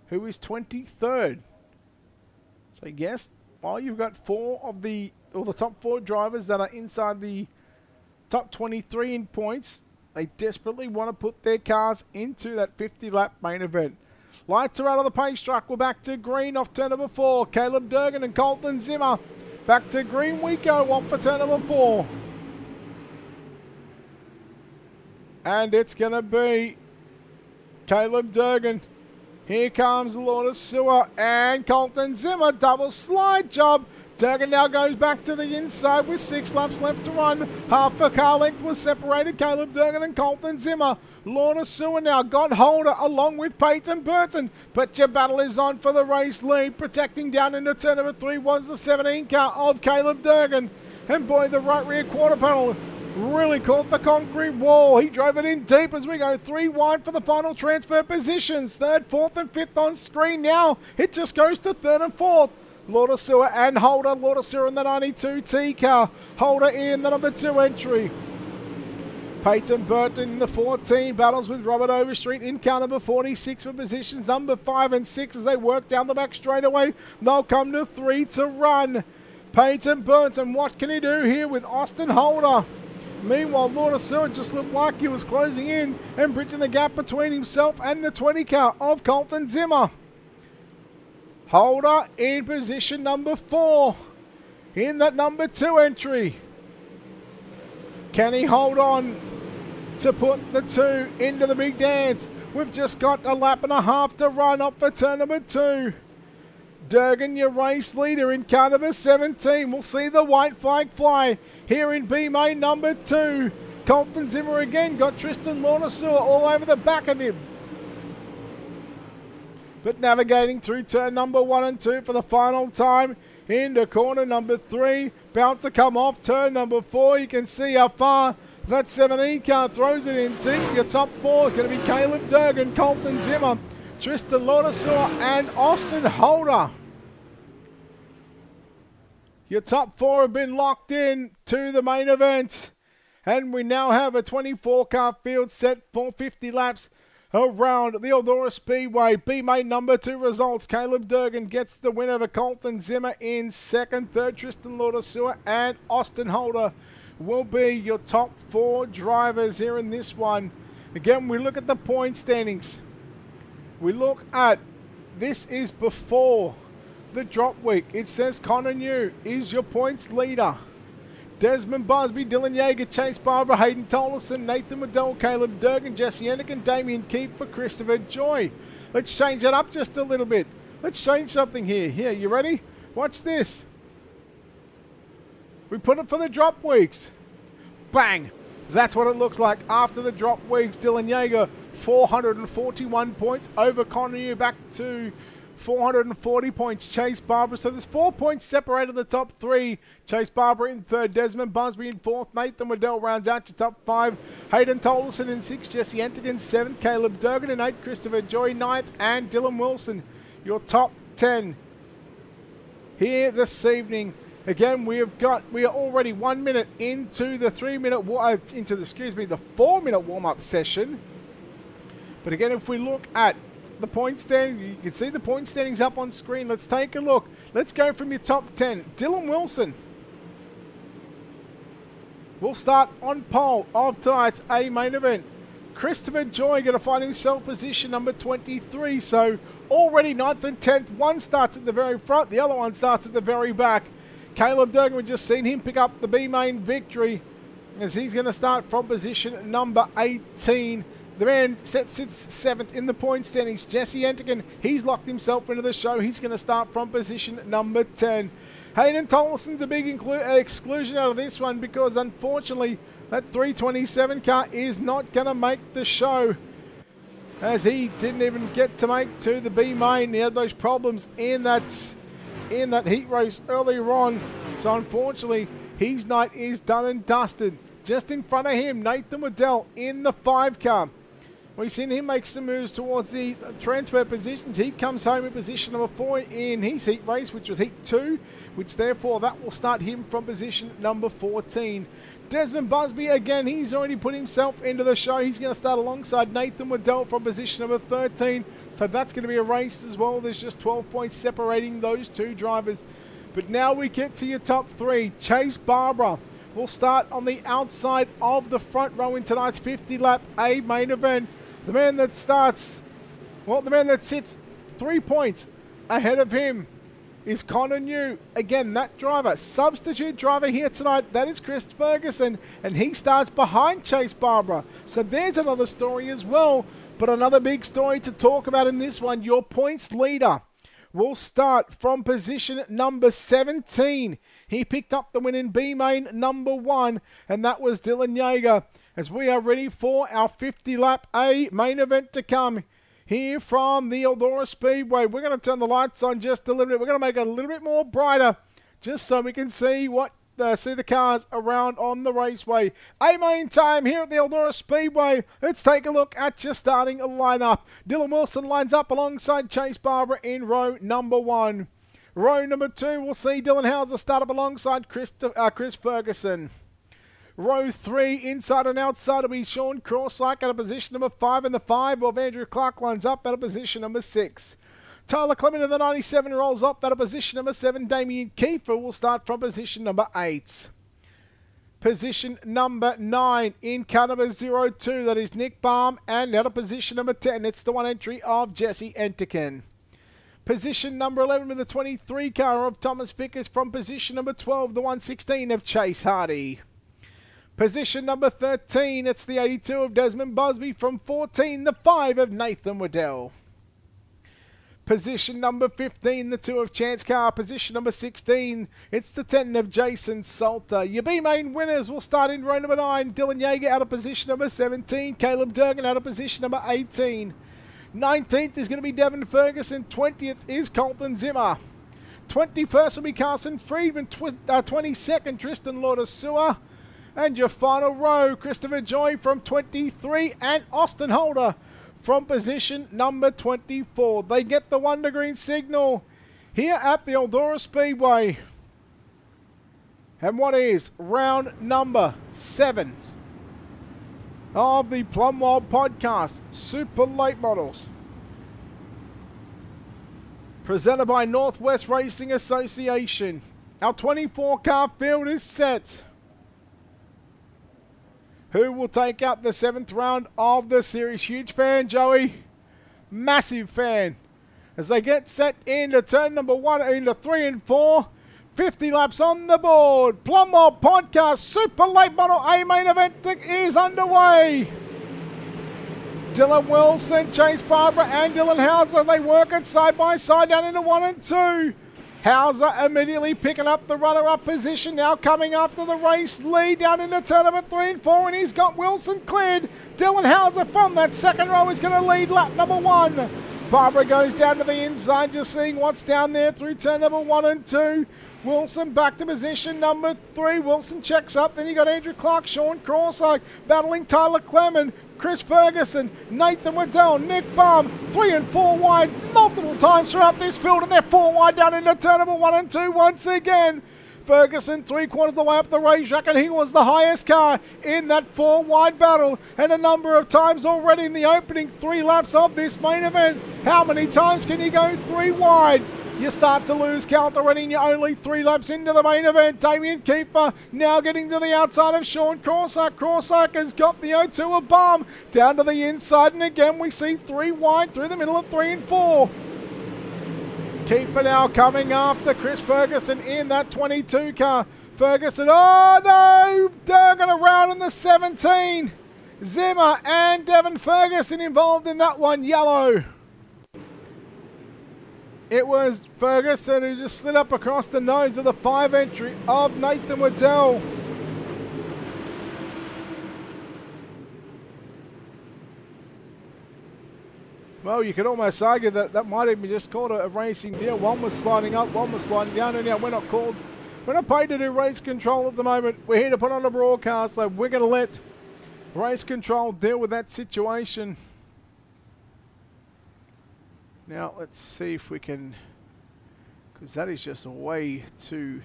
who is 23rd. So yes, while you've got 4 of the top 4 drivers that are inside the top 23 in points, they desperately want to put their cars into that 50-lap main event. Lights are out of the pace truck. We're back to green off turn number 4. Caleb Durgan and Colton Zimmer. Back to green we go off for turn number 4. And it's going to be Caleb Durgan. Here comes Lorna Sewer and Colton Zimmer. Double slide job. Durgan now goes back to the inside with 6 laps left to run. Half a car length was separated. Caleb Durgan and Colton Zimmer. Lorna Sewer now got Holder along with Peyton Burton. But your battle is on for the race lead. Protecting down into turn number 3 was the 17 car of Caleb Durgan. And boy, the right rear quarter panel really caught the concrete wall. He drove it in deep as we go 3 wide for the final transfer positions. 3rd, 4th and 5th on screen now. It just goes to 3rd and 4th. Laudersewer and Holder. Laudersewer in the 92T car. Holder in the number 2 entry. Peyton Burton in the 14 battles with Robert Overstreet in car number 46 for positions number 5 and 6 as they work down the back straightaway. They'll come to 3 to run. Peyton Burton, what can he do here with Austin Holder? Meanwhile, Laudersewer just looked like he was closing in and bridging the gap between himself and the 20 car of Colton Zimmer. Holder in position number 4 in that number 2 entry. Can he hold on to put the 2 into the big dance? We've just got a lap and a half to run up for turn number 2. Durgan, your race leader in car number 17. We'll see the white flag fly here in B main number 2. Colton Zimmer again got Tristan Laudersewer all over the back of him. But navigating through turn number 1 and 2 for the final time into corner number 3. About to come off turn number 4. You can see how far that 17 car throws it in deep. Your top 4 is going to be Caleb Durgan, Colton Zimmer, Tristan Laudersewer and Austin Holder. Your top 4 have been locked in to the main event. And we now have a 24 car field set for 50 laps around the Eldora Speedway. B main number 2 results. Caleb Durgan gets the win over Colton Zimmer in second. Third, Tristan Laudersewer and Austin Holder will be your top 4 drivers here in this one. Again, we look at the point standings. We look at, this is before the drop week. It says Connor New is your points leader. Desmond Busby, Dylan Yeager, Chase Barber, Hayden Tolleson, Nathan Waddell, Caleb Durgan, Jesse Enick, Damien Keefe for Christopher Joy. Let's change it up just a little bit. Let's change something here. Here, you ready? Watch this. We put it for the drop weeks. Bang! That's what it looks like after the drop weeks. Dylan Yeager, 441 points over Connor New, back to 440 points. Chase Barbara. So there's 4 points separated the top 3. Chase Barbara in 3rd. Desmond Busby in 4th. Nathan Waddell rounds out your top 5. Hayden Tolleson in 6th. Jesse Entigan 7th. Caleb Durgan in 8th. Christopher Joy 9th. And Dylan Wilson, your top 10 here this evening. Again, we are already 1 minute into the 4-minute warm-up session. But again, if we look at the point standing, you can see the point standings up on screen. Let's take a look. Let's go from your top 10. Dylan Wilson will start on pole of tonight's A main event. Christopher Joy going to find himself position number 23. So already 9th and 10th. One starts at the very front. The other one starts at the very back. Caleb Durgan, we've just seen him pick up the B main victory as he's going to start from position number 18. The man sits 7th in the point standings. Jesse Entigan, he's locked himself into the show. He's going to start from position number 10. Hayden Tolleson's a big exclusion out of this one because unfortunately that 327 car is not going to make the show, as he didn't even get to make to the B main. He had those problems in that heat race earlier on. So unfortunately his night is done and dusted. Just in front of him, Nathan Waddell in the 5 car. We've seen him make some moves towards the transfer positions. He comes home in position number 4 in his heat race, which was heat 2, which therefore that will start him from position number 14. Desmond Busby, again, he's already put himself into the show. He's going to start alongside Nathan Waddell from position number 13. So that's going to be a race as well. There's just 12 points separating those two drivers. But now we get to your top 3. Chase Barbara will start on the outside of the front row in tonight's 50-lap A main event. The man that sits 3 points ahead of him is Connor New. Again, that driver, substitute driver here tonight, that is Chris Ferguson, and he starts behind Chase Barbara. So there's another story as well, but another big story to talk about in this one. Your points leader will start from position number 17. He picked up the win in B main number 1, and that was Dylan Yeager. As we are ready for our 50-lap A main event to come here from the Eldora Speedway. We're going to turn the lights on just a little bit. We're going to make it a little bit more brighter just so we can see the cars around on the raceway. A main time here at the Eldora Speedway. Let's take a look at your starting lineup. Dylan Wilson lines up alongside Chase Barbara in row number 1. Row number 2, we'll see Dylan Hauser start up alongside Chris Ferguson. Row 3, inside and outside will be Sean Corsack at a position number 5 in the 5, while Andrew Clark lines up at a position number 6. Tyler Clement in the 97 rolls up at a position number 7. Damien Kiefer will start from position number 8. Position number 9 in car number 02, that is Nick Baum, and at a position number 10, it's the one entry of Jesse Entigan. Position number 11 with the 23 car of Thomas Vickers from position number 12, the 116 of Chase Hardy. Position number 13, it's the 82 of Desmond Busby from 14, the 5 of Nathan Waddell. Position number 15, the 2 of Chance Carr. Position number 16, it's the 10 of Jason Salter. Your B main winners will start in row number 9. Dylan Yeager out of position number 17. Caleb Durgan out of position number 18. 19th is going to be Devin Ferguson. 20th is Colton Zimmer. 21st will be Carson Friedman. 22nd, Tristan Lauder-Sewer. And your final row, Christopher Joy from 23 and Austin Holder from position number 24. They get the Wonder Green signal here at the Eldora Speedway. And what is round number 7 of the Plumwild podcast, Super Late Models, presented by Northwest Racing Association. Our 24-car field is set. Who will take out the 7th round of the series? Huge fan, Joey. Massive fan. As they get set into turn number 1, into 3 and 4. 50 laps on the board. Plumwild Podcast Super Late Model A main event is underway. Dylan Wilson, Chase Barbara and Dylan Hauser. They work it side by side down into 1 and 2. Hauser immediately picking up the runner-up position, now coming after the race lead down into turn number 3 and 4, and he's got Wilson cleared. Dylan Hauser from that second row is going to lead lap number 1. Barbara goes down to the inside, just seeing what's down there through turn number 1 and 2. Wilson back to position number 3. Wilson checks up. Then you got Andrew Clark, Sean Crawsock battling Tyler Clement, Chris Ferguson, Nathan Waddell, Nick Baum, 3 and 4 wide multiple times throughout this field, and they're 4 wide down into turn number 1 and 2 once again. Ferguson 3/4 of the way up the racetrack, and he was the highest car in that 4 wide battle, and a number of times already in the opening 3 laps of this main event. How many times can you go 3 wide? You start to lose count already, and you're only 3 laps into the main event. Damien Kiefer now getting to the outside of Sean Crawsock. Crawsock has got the O2 of Baum down to the inside, and again we see 3 wide through the middle of 3 and 4. Kiefer now coming after Chris Ferguson in that 22 car. Ferguson, oh no! Durgan around in the 17. Zimmer and Devon Ferguson involved in that one, yellow. It was Ferguson who just slid up across the nose of the 5 entry of Nathan Waddell. Well, you could almost argue that that might have been just called a racing deal. One was sliding up, one was sliding down, and now we're not called. We're not paid to do race control at the moment. We're here to put on a broadcast, so we're going to let race control deal with that situation. Now, let's see if we can, because that is just way too...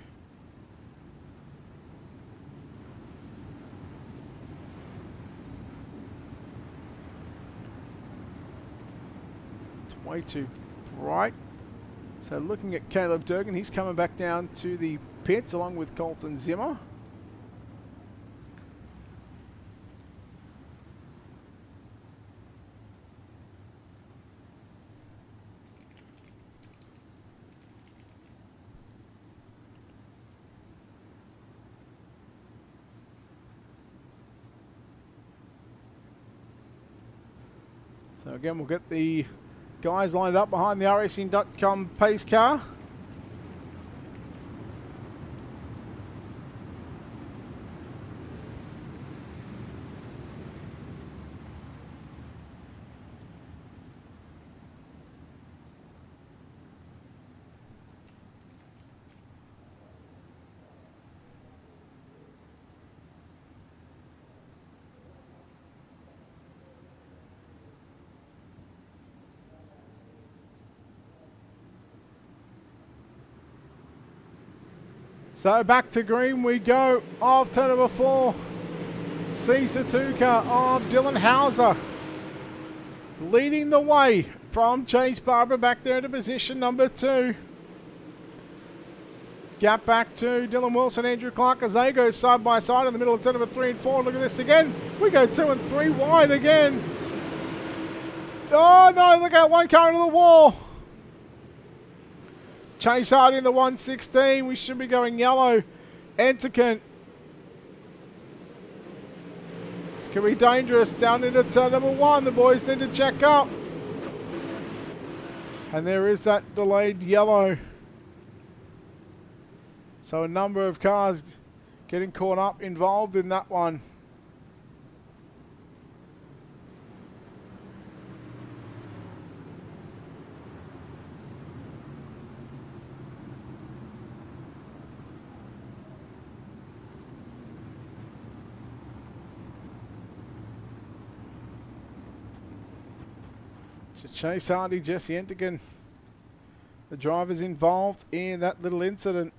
way too bright. So looking at Caleb Durgan, he's coming back down to the pits along with Colton Zimmer. So again, we'll get the guys lined up behind the racing.com pace car. So back to green we go off turn number 4. Sees the 2 car of Dylan Hauser leading the way from Chase Barber back there into position number 2. Gap back to Dylan Wilson, Andrew Clark as they go side by side in the middle of turn number 3 and 4. Look at this again. We go 2 and 3 wide again. Oh no, look out, one car into the wall. Chase Hardy in the 116. We should be going yellow. Enterkin. This could be dangerous. Down into turn number 1. The boys need to check up. And there is that delayed yellow. So a number of cars getting caught up, involved in that one. Chase Hardy, Jesse Enterkin, the drivers involved in that little incident.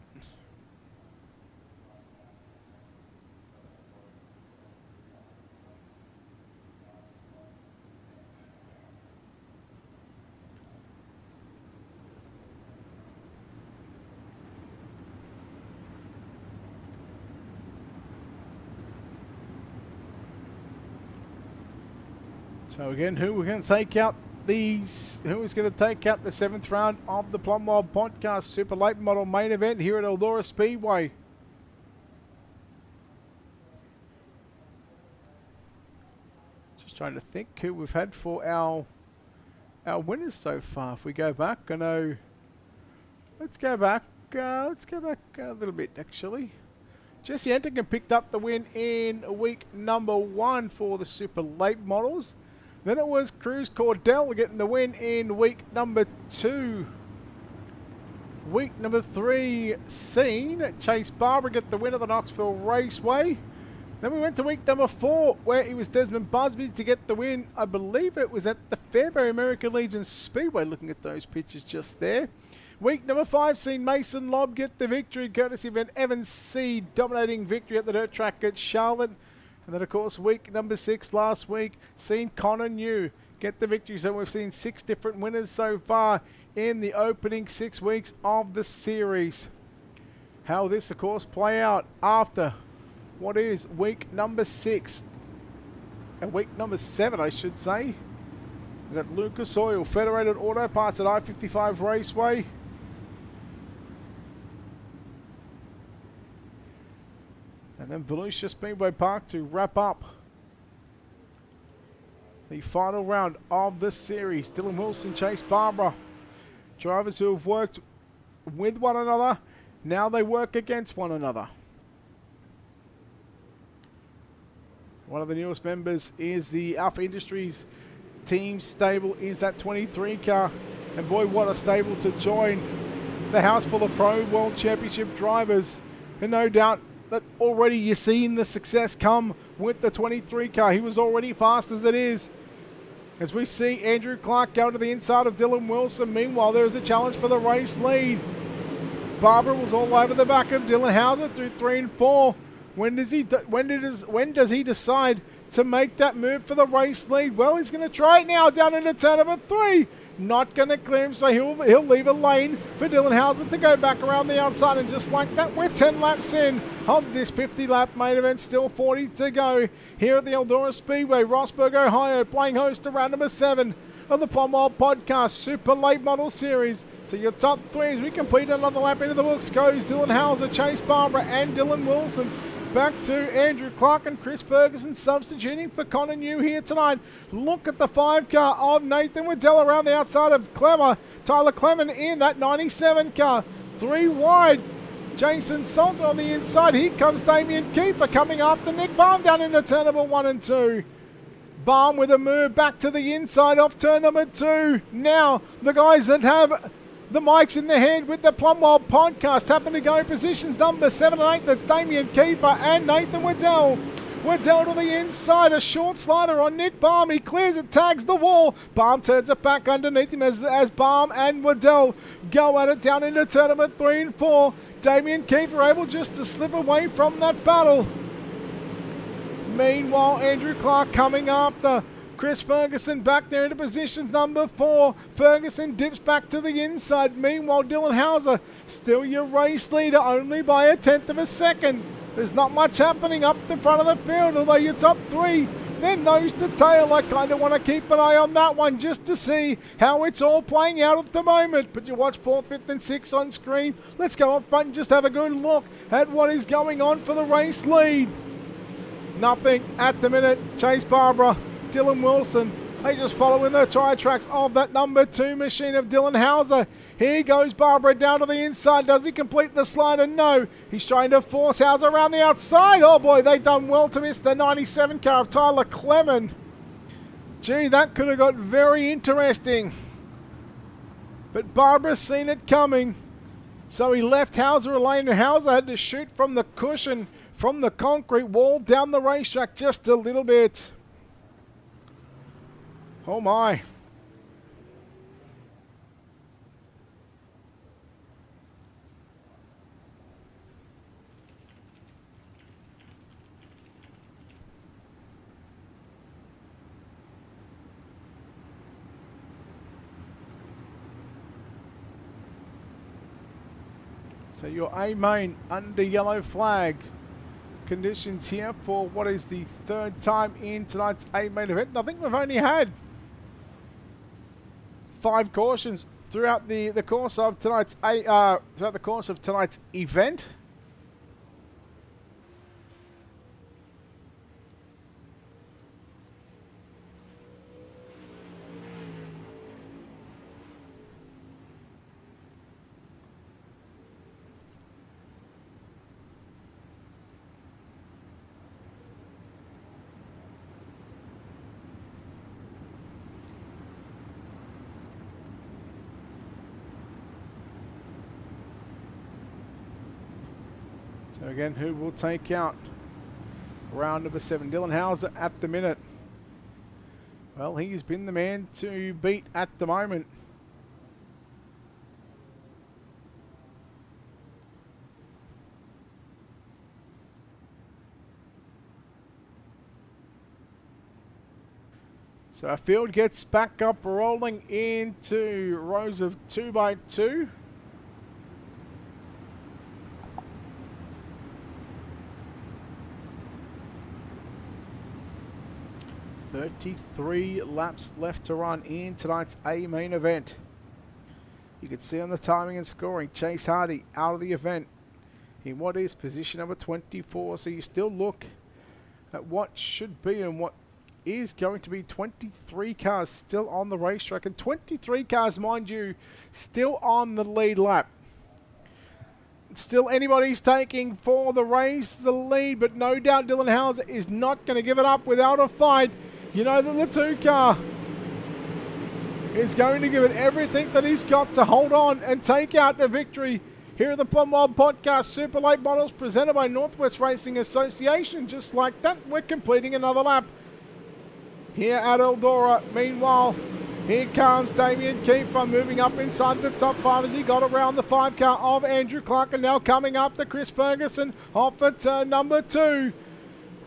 So again, who we're going to take out? Who is going to take out the 7th round of the Plumwild Podcast Super Late Model main event here at Eldora Speedway? Just trying to think who we've had for our winners so far. If we go back, I know. Let's go back a little bit actually. Jesse Enterkin picked up the win in week number 1 for the Super Late Models. Then it was Cruz Cordell getting the win in week number 2. Week number 3, seen Chase Barber get the win at the Knoxville Raceway. Then we went to week number 4, where it was Desmond Busby to get the win. I believe it was at the Fairbury American Legion Speedway, looking at those pictures just there. Week number 5, seen Mason Lobb get the victory, courtesy of an Evans C dominating victory at the dirt track at Charlotte. And then, of course, week number 6 last week, seen Connor New get the victory. So we've seen 6 different winners so far in the opening 6 weeks of the series. How will this, of course, play out after what is week number 6? And week number 7, I should say. We've got Lucas Oil, Federated Auto Parts at I-55 Raceway. And then Volusia Speedway Park to wrap up the final round of the series. Dylan Wilson, Chase Barbara. Drivers who have worked with one another, now they work against one another. One of the newest members is the Alpha Industries team stable, is that 23 car. And boy, what a stable to join the house full of Pro World Championship drivers. And no doubt that already you're seeing the success come with the 23 car. He was already fast as it is. As we see Andrew Clark go to the inside of Dylan Wilson. Meanwhile, there is a challenge for the race lead. Barbara was all over the back of Dylan Hauser through 3 and 4. When does he decide to make that move for the race lead? Well, he's going to try it now down into turn number 3. Not going to clear him, so he'll leave a lane for Dylan Hauser to go back around the outside. And just like that, we're 10 laps in of this 50-lap main event. Still 40 to go here at the Eldora Speedway, Rossburg, Ohio, playing host to round number 7 of the Plumwild Podcast Super Late Model Series. So your top 3 as we complete another lap into the books goes Dylan Hauser, Chase Barbara, and Dylan Wilson. Back to Andrew Clark and Chris Ferguson substituting for Connor New here tonight. Look at the 5 car of Nathan Waddell around the outside of Tyler Clement in that 97 car. 3 wide. Jason Salter on the inside. Here comes Damien Kiefer coming after Nick Baum down into turn number 1 and 2. Baum with a move back to the inside off turn number 2. Now the guys that have the mics in the head with the Plumwild Podcast happen to go positions number 7 and 8. That's Damien Kiefer and Nathan Waddell. Waddell to the inside, a short slider on Nick Baum. He clears it, tags the wall. Baum turns it back underneath him as Baum and Waddell go at it down into turn number 3 and 4. Damien Kiefer able just to slip away from that battle. Meanwhile, Andrew Clark coming after. Chris Ferguson back there into positions number 4. Ferguson dips back to the inside. Meanwhile, Dylan Hauser still your race leader, only by 1/10 of a second. There's not much happening up the front of the field, although your top 3, they're nose to tail. I kind of want to keep an eye on that one just to see how it's all playing out at the moment. But you watch 4th, 5th and 6th on screen. Let's go up front and just have a good look at what is going on for the race lead. Nothing at the minute. Chase Barbara, Dylan Wilson, they just following the tyre tracks of that number 2 machine of Dylan Hauser. Here goes Barbara down to the inside. Does he complete the slider? No. He's trying to force Hauser around the outside. Oh boy, they done well to miss the 97 car of Tyler Clement. Gee, that could have got very interesting. But Barbara's seen it coming. So he left Hauser a lane, and Hauser had to shoot from the cushion, from the concrete wall down the racetrack just a little bit. Oh my. So your A main under yellow flag. Conditions here for what is the 3rd time in tonight's A main event. And I think we've only had 5 cautions throughout the course of tonight's event. So again, who will take out round number 7? Dylan Hauser at the minute. Well, he's been the man to beat at the moment. So our field gets back up, rolling into rows of 2x2. "33 laps left to run in tonight's A main event." You can see on the timing and scoring, Chase Hardy out of the event in what is position number 24. So you still look at what should be and what is going to be 23 cars still on the racetrack. And 23 cars, mind you, still on the lead lap. Still anybody's taking for the race, the lead, but no doubt Dylan Hauser is not going to give it up without a fight. You know that the 2 car is going to give it everything that he's got to hold on and take out the victory here at the Plumwild Podcast Super Late Models presented by Northwest Racing Association. Just like that, we're completing another lap here at Eldora. Meanwhile, here comes Damien Kiefer moving up inside the top 5 as he got around the 5 car of Andrew Clark, and now coming up to Chris Ferguson off at turn number 2.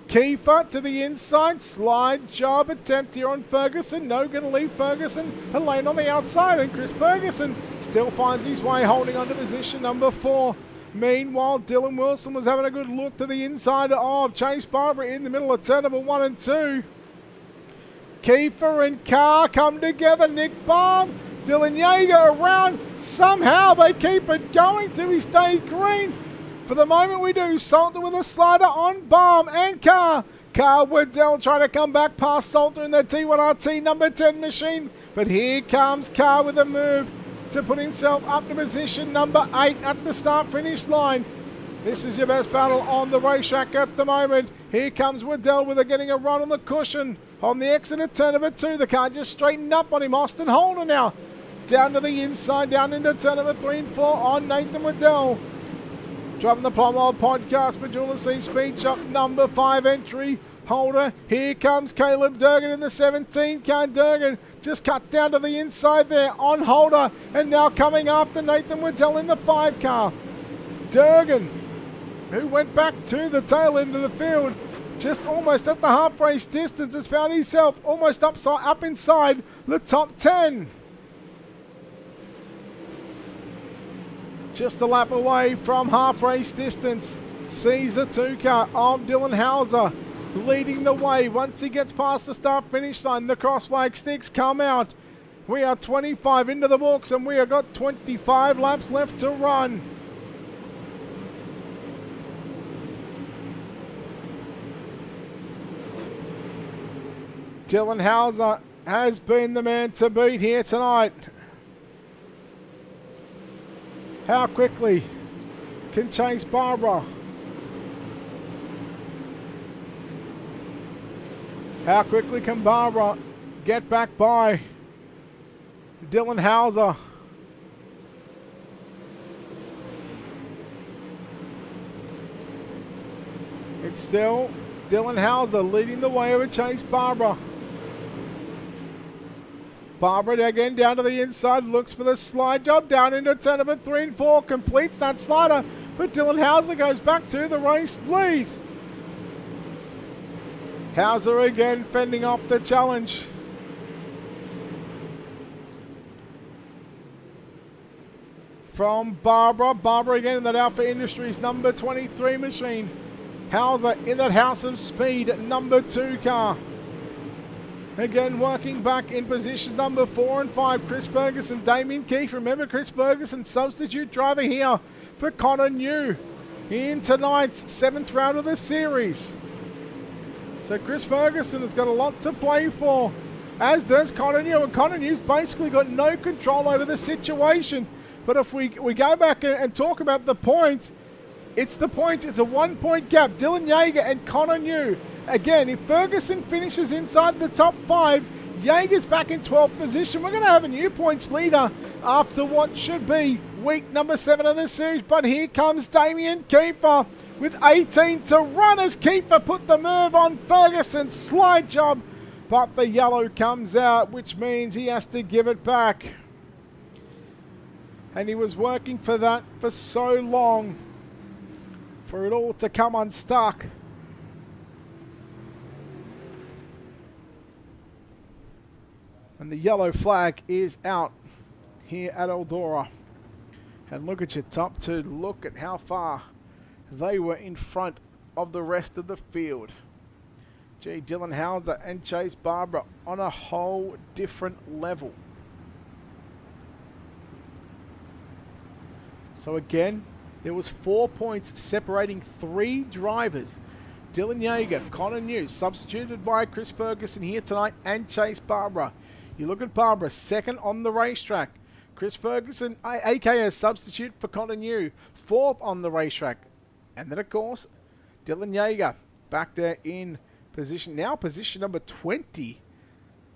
Kiefer to the inside, slide job attempt here on Ferguson. No, going to leave Ferguson a lane on the outside, and Chris Ferguson still finds his way holding on to position number 4. Meanwhile, Dylan Wilson was having a good look to the inside of Chase Barber in the middle of turn number 1 and 2. Kiefer and Carr come together. Nick Baum, Dylan Yeager around. Somehow they keep it going. Do we stay green? For the moment we do. Salter with a slider on Baum and Carr. Carr Waddell trying to come back past Salter in the T1RT number 10 machine. But here comes Carr with a move to put himself up to position number 8 at the start-finish line. This is your best battle on the racetrack at the moment. Here comes Waddell with getting a run on the cushion. On the exit of turn number 2, the car just straightened up on him. Austin Holder now down to the inside, down into turn number 3 and 4 on Nathan Waddell. Driving the Plumwild Podcast, Majula C Speed Shop number 5 entry. Holder, here comes Caleb Durgan in the 17 car. Durgan just cuts down to the inside there on Holder, and now coming after Nathan Waddell in the 5 car. Durgan, who went back to the tail end of the field, just almost at the half race distance, has found himself almost up inside the top 10. Just a lap away from half race distance. Sees the 2 car of Dylan Hauser leading the way. Once he gets past the start finish line, the cross flag sticks come out. We are 25 into the books and we have got 25 laps left to run. Dylan Hauser has been the man to beat here tonight. How quickly can Chase Barbara? How quickly can Barbara get back by Dylan Hauser? It's still Dylan Hauser leading the way over Chase Barbara. Barbara again down to the inside, looks for the slide job down into turn number 3 and 4, completes that slider, but Dylan Hauser goes back to the race lead. Hauser again fending off the challenge. From Barbara. Barbara again in that Alpha Industries number 23 machine. Hauser in that House of Speed number 2 car. Again, working back in position number 4 and 5, Chris Ferguson, Damien Keefe. Remember, Chris Ferguson, substitute driver here for Connor New in tonight's 7th round of the series. So Chris Ferguson has got a lot to play for, as does Connor New. And Connor New's basically got no control over the situation. But if we go back and talk about the points, it's the points. It's a 1-point gap. Dylan Yeager and Connor New. Again, if Ferguson finishes inside the top 5, Yeager's back in 12th position. We're going to have a new points leader after what should be week number 7 of the series. But here comes Damien Kiefer with 18 to run as Kiefer put the move on Ferguson. Slide job, but the yellow comes out, which means he has to give it back. And he was working for that for so long, for it all to come unstuck. And the yellow flag is out here at Eldora. And look at your top two. Look at how far they were in front of the rest of the field. Gee, Dylan Hauser and Chase Barbara on a whole different level. So again, there was 4 points separating 3 drivers. Dylan Yeager, Connor New, substituted by Chris Ferguson here tonight, and Chase Barbara. You look at Barbara, second on the racetrack. Chris Ferguson, aka substitute for Connor New, 4th on the racetrack. And then, of course, Dylan Yeager back there in position, now position number 20.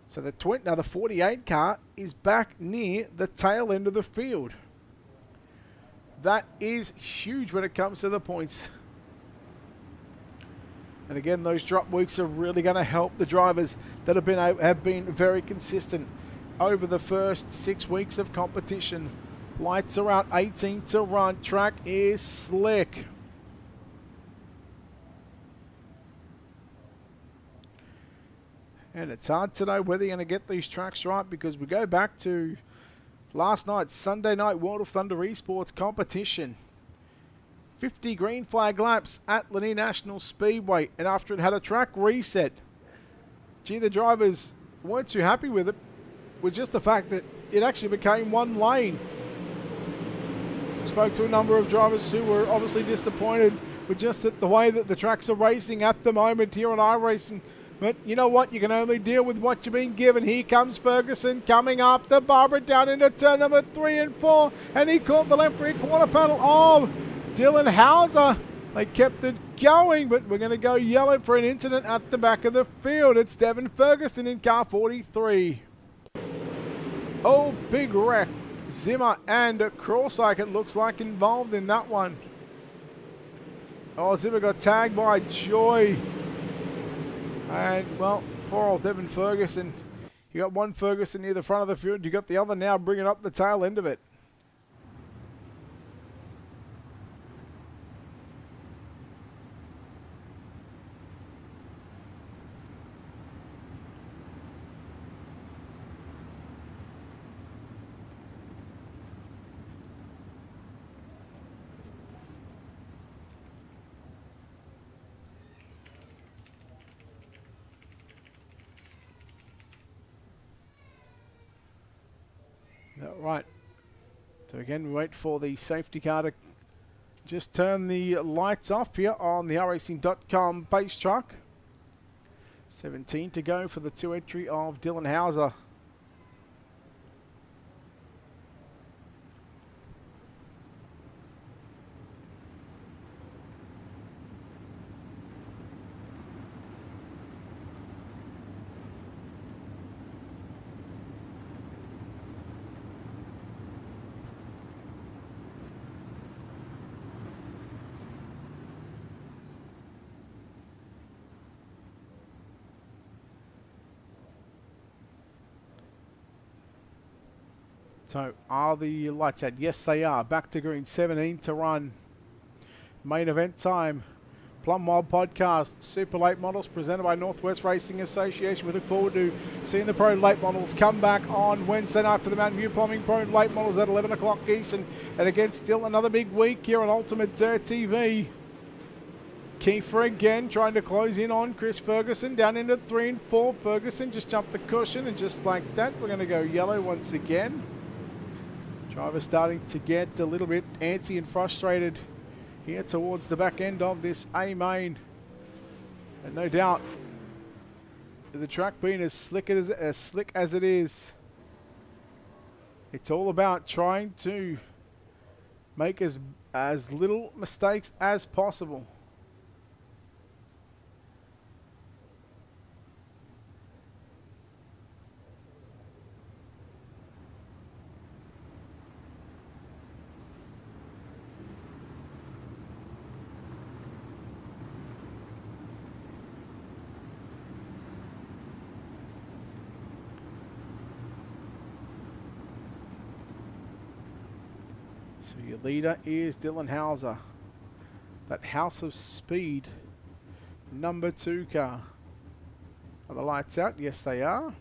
So the 48 car is back near the tail end of the field. That is huge when it comes to the points. And again, those drop weeks are really going to help the drivers that have been very consistent over the first 6 weeks of competition. Lights are out, 18 to run. Track is slick. And it's hard to know whether you're going to get these tracks right, because we go back to last night's Sunday night World of Thunder Esports competition. 50 green flag laps at Lanier National Speedway, and after it had a track reset, gee, the drivers weren't too happy with it, with just the fact that it actually became one lane. Spoke to a number of drivers who were obviously disappointed with just the way that the tracks are racing at the moment here on iRacing. But you know what? You can only deal with what you've been given. Here comes Ferguson coming after Barbara down into turn number 3 and 4. And he caught the left rear quarter panel of Dylan Hauser. They kept it going, but we're going to go yellow for an incident at the back of the field. It's Devin Ferguson in car 43. Oh, big wreck. Zimmer and Crawsyke, it looks like, involved in that one. Oh, Zimmer got tagged by Joy. And, well, poor old Devin Ferguson. You got one Ferguson near the front of the field. You got the other now bringing up the tail end of it. Right. So again, we wait for the safety car to just turn the lights off here on the iRacing.com base truck. 17 to go for the 2 entry of Dylan Hauser. So, are the lights out? Yes, they are. Back to green, 17 to run. Main event time. Plumwild Podcast, Super Late Models, presented by Northwest Racing Association. We look forward to seeing the Pro Late Models come back on Wednesday night for the Mountain View Plumbing Pro Late Models at 11 o'clock Eastern. And again, still another big week here on Ultimate Dirt TV. Kiefer again trying to close in on Chris Ferguson down into 3 and 4. Ferguson just jumped the cushion, and just like that, we're going to go yellow once again. Driver starting to get a little bit antsy and frustrated here towards the back end of this A main. And no doubt, the track being as slick as it is, it's all about trying to make as little mistakes as possible. So your leader is Dylan Hauser. That House of Speed, number 2 car. Are the lights out? Yes, they are.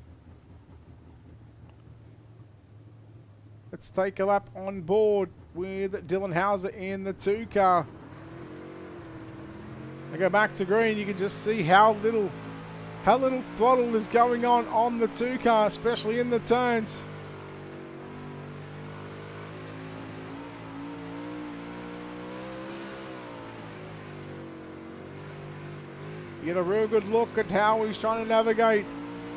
Let's take a lap on board with Dylan Hauser in the 2 car. I go back to green, you can just see how little throttle is going on the 2 car, especially in the turns. You get a real good look at how he's trying to navigate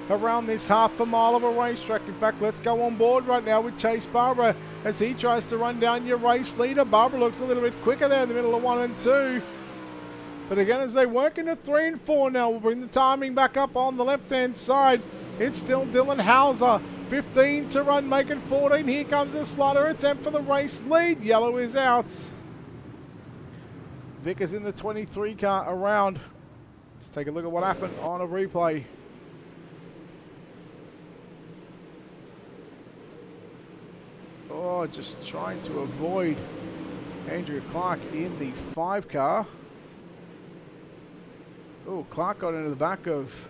around this half a mile of a racetrack. In fact, let's go on board right now with Chase Barbara as he tries to run down your race leader. Barbara looks a little bit quicker there in the middle of 1 and 2. But again, as they work into 3 and 4 now, we'll bring the timing back up on the left-hand side. It's still Dylan Hauser. 15 to run, making 14. Here comes a slider attempt for the race lead. Yellow is out. Vickers in the 23 car around. Let's take a look at what happened on a replay. Oh, just trying to avoid Andrew Clark in the 5 car. Oh, Clark got into the back of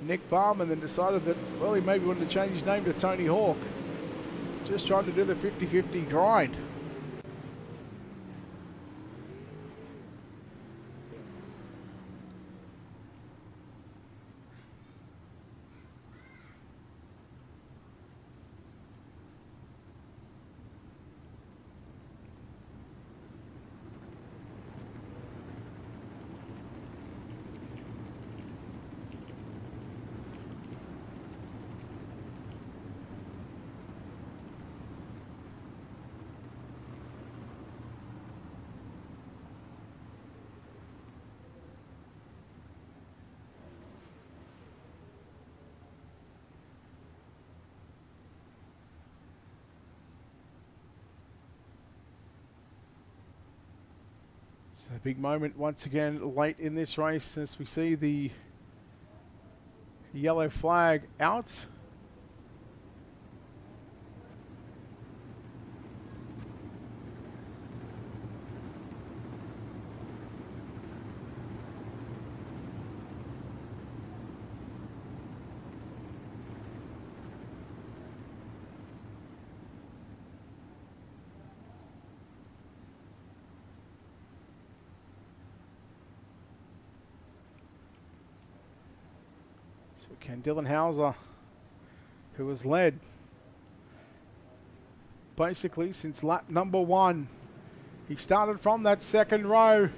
Nick Baum and then decided that, well, he maybe wanted to change his name to Tony Hawk. Just trying to do the 50-50 grind. So a big moment once again late in this race as we see the yellow flag out. So can Dylan Hauser, who has led basically since lap number 1, he started from that 2nd row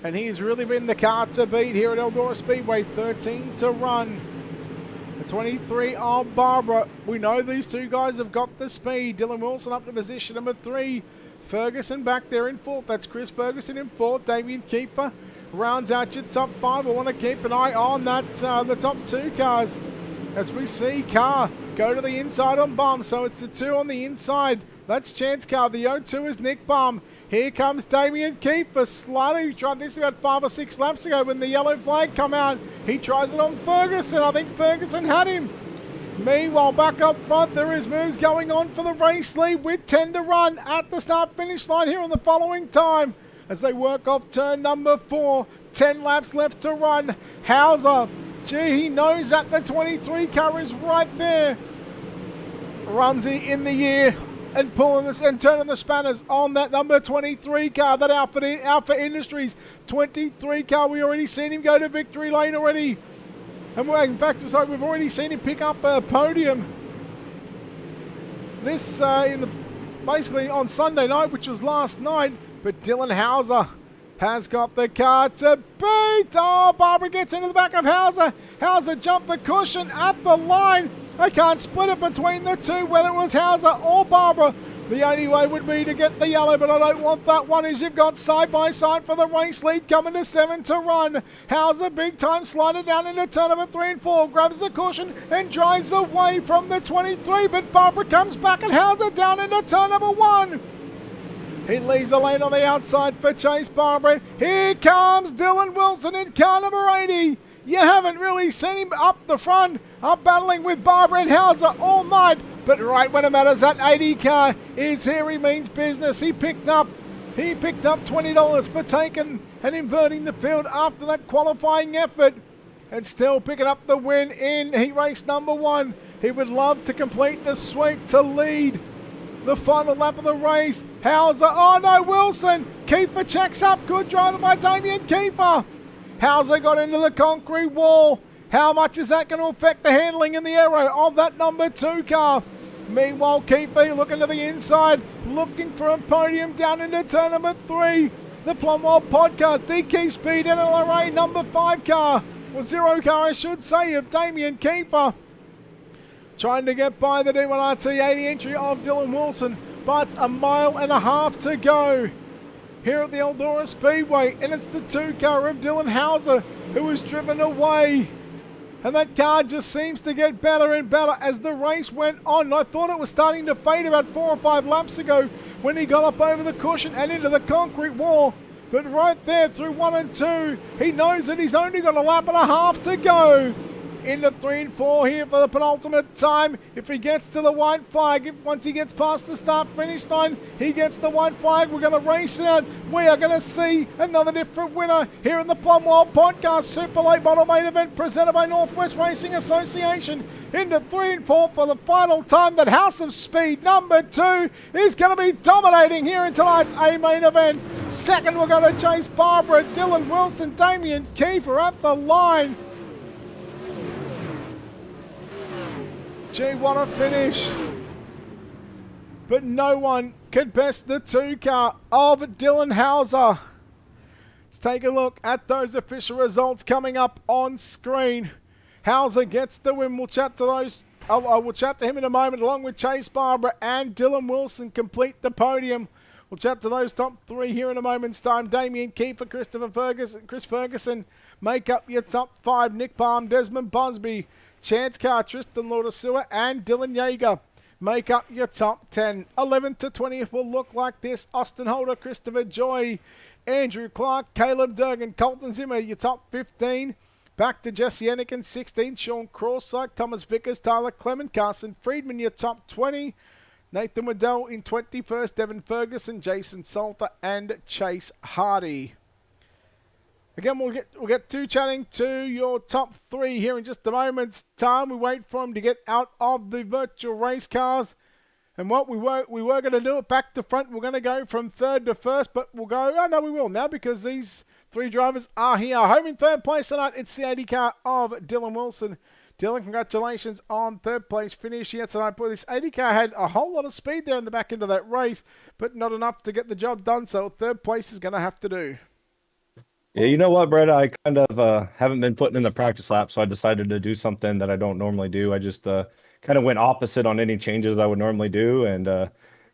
and he's really been the car to beat here at Eldora Speedway. 13 to run. The 23 of Barbara. We know these 2 guys have got the speed. Dylan Wilson up to position number 3. Ferguson back there in 4th. That's Chris Ferguson in 4th. Damien Keeper rounds out your top 5. I want to keep an eye on that the top 2 cars as we see Carr go to the inside on Bum. So it's the 2 on the inside. That's Chance Carr. The 0-2 is Nick Bum. Here comes Damien Keeper. Slider, who tried this about 5 or 6 laps ago when the yellow flag come out. He tries it on Ferguson. I think Ferguson had him. Meanwhile, back up front, there is moves going on for the race lead with 10 to run at the start-finish line here on the following time as they work off turn number 4. 10 laps left to run. Hauser, gee, he knows that the 23 car is right there. Rumsey in the year and pulling this and turning the spanners on that number 23 car, that Alpha Industries 23 car. We already seen him go to victory lane already. And in fact, sorry, we've already seen him pick up a podium. This basically on Sunday night, which was last night. But Dylan Hauser has got the car to beat. Oh, Barbara gets into the back of Hauser. Hauser jumped the cushion at the line. I can't split it between the 2, whether it was Hauser or Barbara. The only way would be to get the yellow, but I don't want that one as you've got side by side for the race lead coming to 7 to run. Hauser big time slider down into turn number 3 and 4, grabs the cushion and drives away from the 23, but Barbara comes back and Hauser down into turn number 1. He leaves the lane on the outside for Chase Barbara. Here comes Dylan Wilson in car number 80. You haven't really seen him up the front, up battling with Barbara and Hauser all night. But right when it matters, that 80 car is here. He means business. He picked up $20 for taking and inverting the field after that qualifying effort. And still picking up the win in heat race number 1. He would love to complete the sweep to lead the final lap of the race. Hauser, oh no, Wilson. Kiefer checks up. Good driver by Damien Kiefer. Hauser got into the concrete wall. How much is that going to affect the handling and the aero of that number 2 car? Meanwhile, Kiefer looking to the inside, looking for a podium down into turn number 3. The Plumwild podcast, DK Speed NLRA number 5 car, or 0 car I should say, of Damien Kiefer. Trying to get by the D1RT 80 entry of Dylan Wilson, but a mile and a half to go here at the Eldora Speedway, and it's the 2 car of Dylan Hauser who was driven away. And that car just seems to get better and better as the race went on. I thought it was starting to fade about 4 or 5 laps ago when he got up over the cushion and into the concrete wall. But right there through 1 and 2, he knows that he's only got a lap and a half to go. Into 3 and 4 here for the penultimate time. If he gets to the white flag, once he gets past the start-finish line, he gets the white flag. We're going to race it out. We are going to see another different winner here in the Plumwild Podcast Super Late Model Main Event presented by Northwest Racing Association. Into 3 and 4 for the final time. That House of Speed number 2 is going to be dominating here in tonight's A-Main Event. Second, we're going to chase Barbara, Dylan Wilson, Damien Kiefer at the line. Gee, what a finish. But no one could best the 2 car of Dylan Hauser. Let's take a look at those official results coming up on screen. Hauser gets the win. We'll chat to those. We'll chat to him in a moment, along with Chase Barbara and Dylan Wilson complete the podium. We'll chat to those top 3 here in a moment's time. Damien Kiefer, Chris Ferguson make up your top 5. Nick Palm, Desmond Busby, Chance Carr, Tristan Laudersua, and Dylan Yeager make up your top 10. 11th to 20th will look like this. Austin Holder, Christopher Joy, Andrew Clark, Caleb Durgan, Colton Zimmer, your top 15. Back to Jesse Enikin, 16th. Sean Crawsyke, Thomas Vickers, Tyler Clement, Carson Friedman, your top 20. Nathan Waddell in 21st. Devin Ferguson, Jason Salter, and Chase Hardy. Again, we'll get to chatting to your top 3 here in just a moment's time. We wait for them to get out of the virtual race cars. And what we were going to do it back to front. We're going to go from 3rd to 1st, but we'll go, oh no, we will now because these 3 drivers are here. Home in 3rd place tonight, it's the 80 car of Dylan Wilson. Dylan, congratulations on 3rd place finish here tonight. Boy, this 80 car had a whole lot of speed there in the back end of that race, but not enough to get the job done. So 3rd place is going to have to do. Yeah, you know what, Brett? I kind of haven't been putting in the practice lap, so I decided to do something that I don't normally do. I just kind of went opposite on any changes I would normally do, and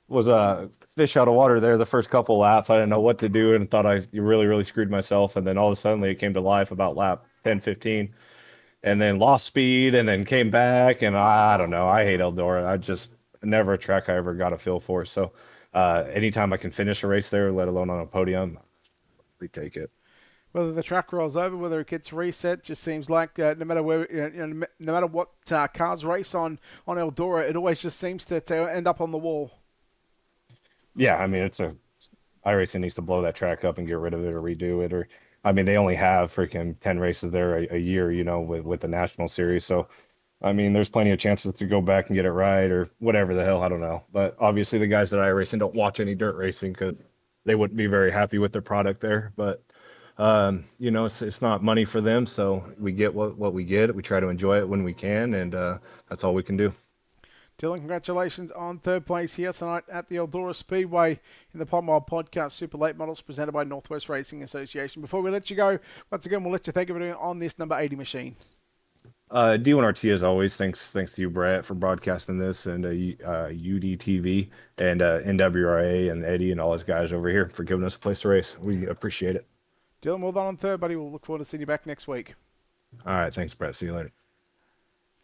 was a fish out of water there the first couple laps. I didn't know what to do and thought I really screwed myself, and then all of a sudden it came to life about lap 10, 15, and then lost speed and then came back, and I don't know. I hate Eldora. I just never a track I ever got a feel for. So anytime I can finish a race there, let alone on a podium, we take it. Whether the track rolls over, whether it gets reset, just seems like no matter where, no matter what cars race on Eldora, it always just seems to end up on the wall. Yeah, I mean, iRacing needs to blow that track up and get rid of it or redo it. Or, I mean, they only have freaking 10 races there a year, with the national series. So, I mean, there's plenty of chances to go back and get it right or whatever the hell. I don't know. But obviously, the guys at iRacing don't watch any dirt racing because they wouldn't be very happy with their product there. But it's not money for them, so we get what we get. We try to enjoy it when we can, and that's all we can do. Dylan, congratulations on 3rd place here tonight at the Eldora Speedway in the Plumwild Podcast Super Late Models presented by Northwest Racing Association. Before we let you go, once again, we'll let you thank everyone on this number 80 machine. D1RT, as always, thanks to you, Brett, for broadcasting this, and UDTV, and NWRA, and Eddie, and all those guys over here for giving us a place to race. We appreciate it. Dylan, well done on 3rd, buddy. We'll look forward to seeing you back next week. All right, thanks, Brett. See you later.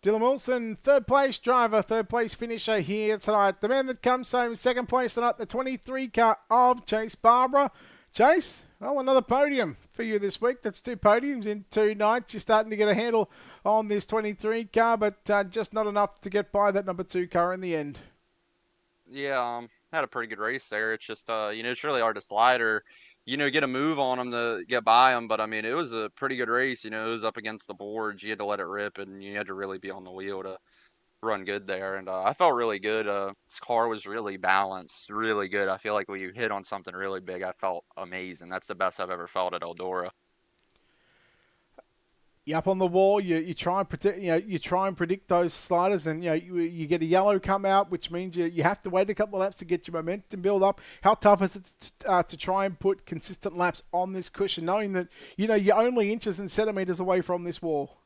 Dylan Wilson, 3rd place driver, 3rd place finisher here tonight. The man that comes home 2nd place tonight, the 23 car of Chase Barbara. Chase, well, another podium for you this week. That's 2 podiums in 2 nights. You're starting to get a handle on this 23 car, but just not enough to get by that number 2 car in the end. Yeah, had a pretty good race there. It's just, it's really hard to slide or, get a move on them to get by them. But I mean, it was a pretty good race. It was up against the boards. You had to let it rip, and you had to really be on the wheel to run good there. And I felt really good. This car was really balanced, really good. I feel like when you hit on something really big, I felt amazing. That's the best I've ever felt at Eldora. You up on the wall, you try and predict, you try and predict those sliders, and you get a yellow come out, which means you have to wait a couple of laps to get your momentum build up. How tough is it to try and put consistent laps on this cushion, knowing that you're only inches and centimeters away from this wall?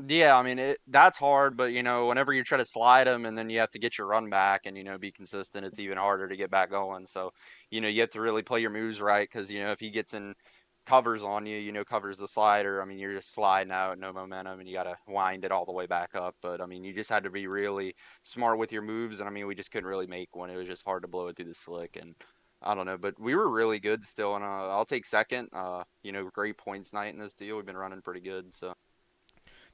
Yeah, I mean that's hard, but whenever you try to slide them and then you have to get your run back and be consistent, it's even harder to get back going. So, you have to really play your moves right because if he gets in covers on you, covers the slider. I mean, you're just sliding out, no momentum, and you got to wind it all the way back up. But I mean, you just had to be really smart with your moves, and I mean, we just couldn't really make one. It was just hard to blow it through the slick, and I don't know, but we were really good still, and I'll take second. Great points night in this deal. We've been running pretty good, so.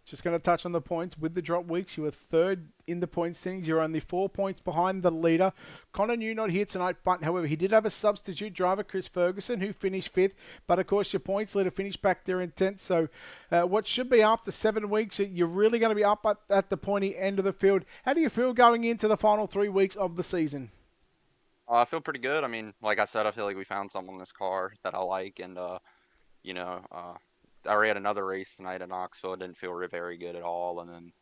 Just going to touch on the points. With the drop weeks, you were third in the point standings. You're only 4 points behind the leader. Connor New not here tonight, but however, he did have a substitute driver, Chris Ferguson, who finished fifth. But of course, your points leader finished back there in 10th. So what should be after 7 weeks, you're really going to be up at the pointy end of the field. How do you feel going into the final 3 weeks of the season? I feel pretty good. I mean, like I said, I feel like we found something in this car that I like, and you know, uh, I ran another race tonight in Knoxville. It didn't feel very good at all, and then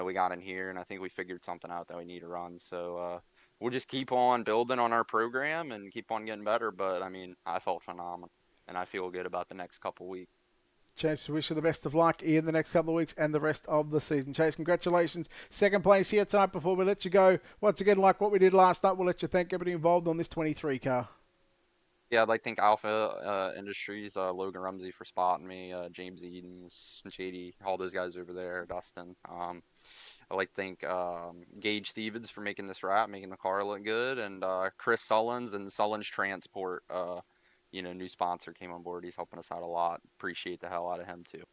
we got in here, and I think we figured something out that we need to run. So we'll just keep on building on our program and keep on getting better. But I mean, I felt phenomenal, and I feel good about the next couple weeks. Chase, wish you the best of luck in the next couple of weeks and the rest of the season. Chase, congratulations. Second place here tonight. Before we let you go, once again, like what we did last night, we'll let you thank everybody involved on this 23 car. Yeah, I'd like to thank Alpha Industries, Logan Rumsey for spotting me, James Edens, JD, all those guys over there, Dustin. I'd like to thank Gage Stevens for making this wrap, making the car look good, and Chris Sullins and Sullins Transport, new sponsor came on board. He's helping us out a lot. Appreciate the hell out of him too.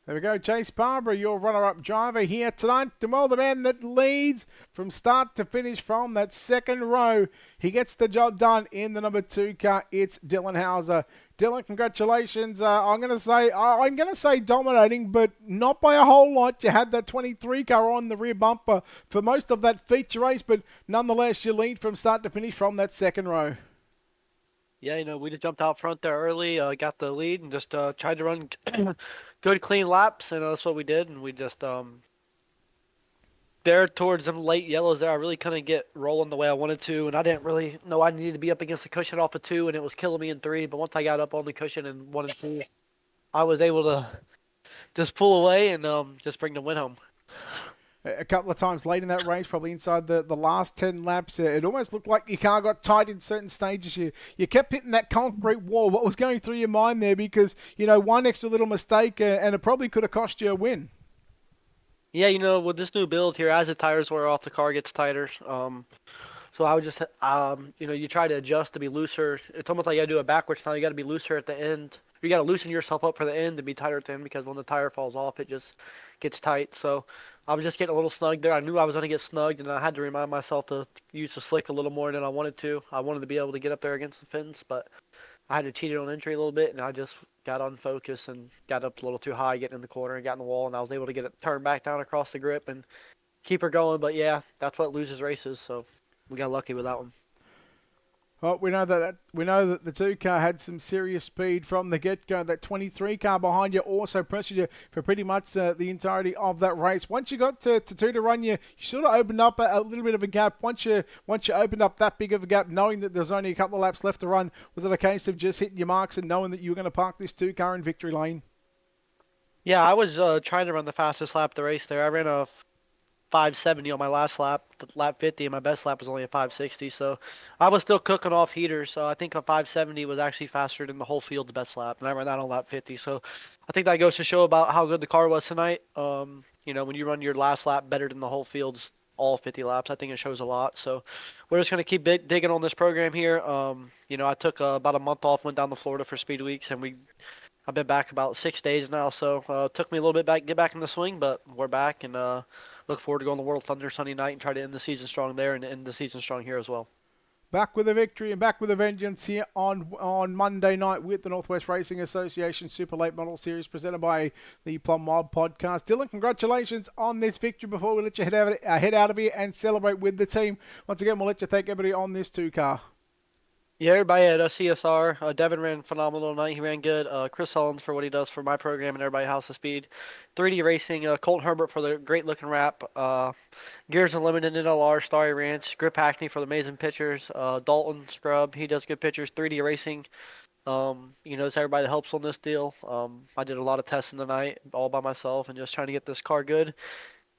There we go. Chase Barber, your runner-up driver here tonight. Well, the man that leads from start to finish from that second row. He gets the job done in the number 2 car. It's Dylan Hauser. Dylan, congratulations. I'm gonna say dominating, but not by a whole lot. You had that 23 car on the rear bumper for most of that feature race, but nonetheless, you lead from start to finish from that second row. Yeah, we just jumped out front there early, got the lead, and just tried to run good, clean laps, and that's what we did. And we just there towards them late yellows there, I really couldn't get rolling the way I wanted to, and I didn't really know I needed to be up against the cushion off of 2, and it was killing me in 3. But once I got up on the cushion in 1 and 2, I was able to just pull away and just bring the win home. A couple of times late in that race, probably inside the last 10 laps, it almost looked like your car got tight in certain stages. You kept hitting that concrete wall. What was going through your mind there? Because, one extra little mistake and it probably could have cost you a win. Yeah, with this new build here, as the tires wear off, the car gets tighter. So I would just, you try to adjust to be looser. It's almost like you got to do it backwards now. You got to be looser at the end. You got to loosen yourself up for the end to be tighter at the end, because when the tire falls off, it just gets tight. So I was just getting a little snug there. I knew I was going to get snugged, and I had to remind myself to use the slick a little more than I wanted to. I wanted to be able to get up there against the fence, but I had to cheat it on entry a little bit, and I just got unfocused and got up a little too high getting in the corner and got in the wall, and I was able to get it turned back down across the grip and keep her going. But yeah, that's what loses races, so we got lucky with that one. Well, we know that the 2 car had some serious speed from the get-go. That 23 car behind you also pressured you for pretty much the entirety of that race. Once you got to 2 to run, you sort of opened up a little bit of a gap. Once you opened up that big of a gap, knowing that there's only a couple of laps left to run, was it a case of just hitting your marks and knowing that you were going to park this 2 car in victory lane? Yeah, I was trying to run the fastest lap of the race there. I ran a 570 on my last lap, lap 50, and my best lap was only a 560. So I was still cooking off heaters. So I think a 570 was actually faster than the whole field's best lap, and I ran that on lap 50. So I think that goes to show about how good the car was tonight. When you run your last lap better than the whole field's all 50 laps, I think it shows a lot. So we're just going to keep digging on this program here. I took about a month off, went down to Florida for Speed Weeks, and we I've been back about 6 days now, so it took me a little bit back get back in the swing, but we're back and look forward to going to World Thunder Sunday night and try to end the season strong there and end the season strong here as well. Back with a victory and back with a vengeance here on Monday night with the Northwest Racing Association Super Late Model Series presented by the Plumwild podcast. Dylan, congratulations on this victory. Before we let you head out of here and celebrate with the team, once again, we'll let you thank everybody on this 2-car. Yeah, everybody at CSR. Devin ran phenomenal tonight. He ran good. Chris Hollins for what he does for my program and everybody House of Speed. 3D Racing. Colt Herbert for the great looking wrap. Gears Unlimited NLR. Starry Ranch. Grip Hackney for the amazing pictures. Dalton Scrub. He does good pictures. 3D Racing. It's everybody that helps on this deal. I did a lot of testing tonight all by myself and just trying to get this car good.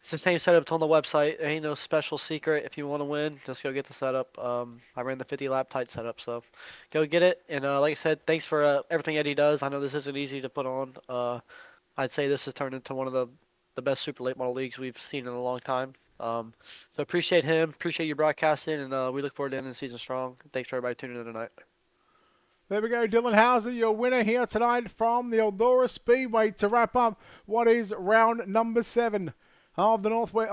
It's the same setup on the website. There ain't no special secret. If you want to win, just go get the setup. I ran the 50 lap tight setup, so go get it. And like I said, thanks for everything Eddie does. I know this isn't easy to put on. I'd say this has turned into one of the best super late model leagues we've seen in a long time. So appreciate him, appreciate you broadcasting, and we look forward to ending the season strong. Thanks for everybody tuning in tonight. There we go, Dylan Hauser, your winner here tonight from the Eldora Speedway to wrap up what is round number 7. Of the Northwest,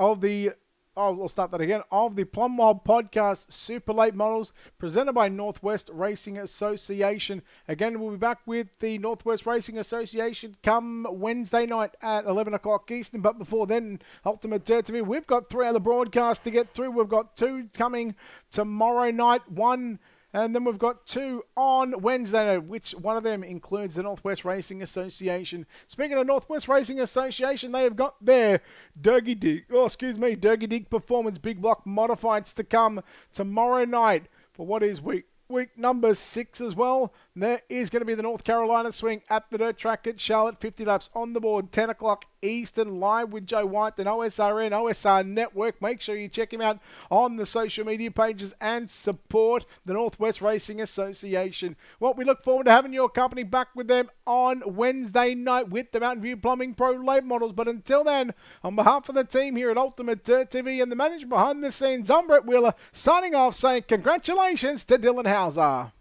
we'll start that again, of the Plumwild Podcast Super Late Models presented by Northwest Racing Association. Again, we'll be back with the Northwest Racing Association come Wednesday night at 11 o'clock Eastern. But before then, Ultimate Dirt TV, we've got 3 other broadcasts to get through. We've got 2 coming tomorrow night, 1. And then we've got 2 on Wednesday night, which one of them includes the Northwest Racing Association. Speaking of Northwest Racing Association, they have got their Dergy Dig Performance Big Block Modifieds to come tomorrow night for what is week number 6 as well. There is going to be the North Carolina swing at the dirt track at Charlotte. 50 laps on the board, 10 o'clock Eastern, live with Joe White and OSR Network. Make sure you check him out on the social media pages and support the Northwest Racing Association. Well, we look forward to having your company back with them on Wednesday night with the Mountain View Plumbing Pro Late Models. But until then, on behalf of the team here at Ultimate Dirt TV and the manager behind the scenes, I'm Brett Wheeler, signing off saying congratulations to Dylan Hauser.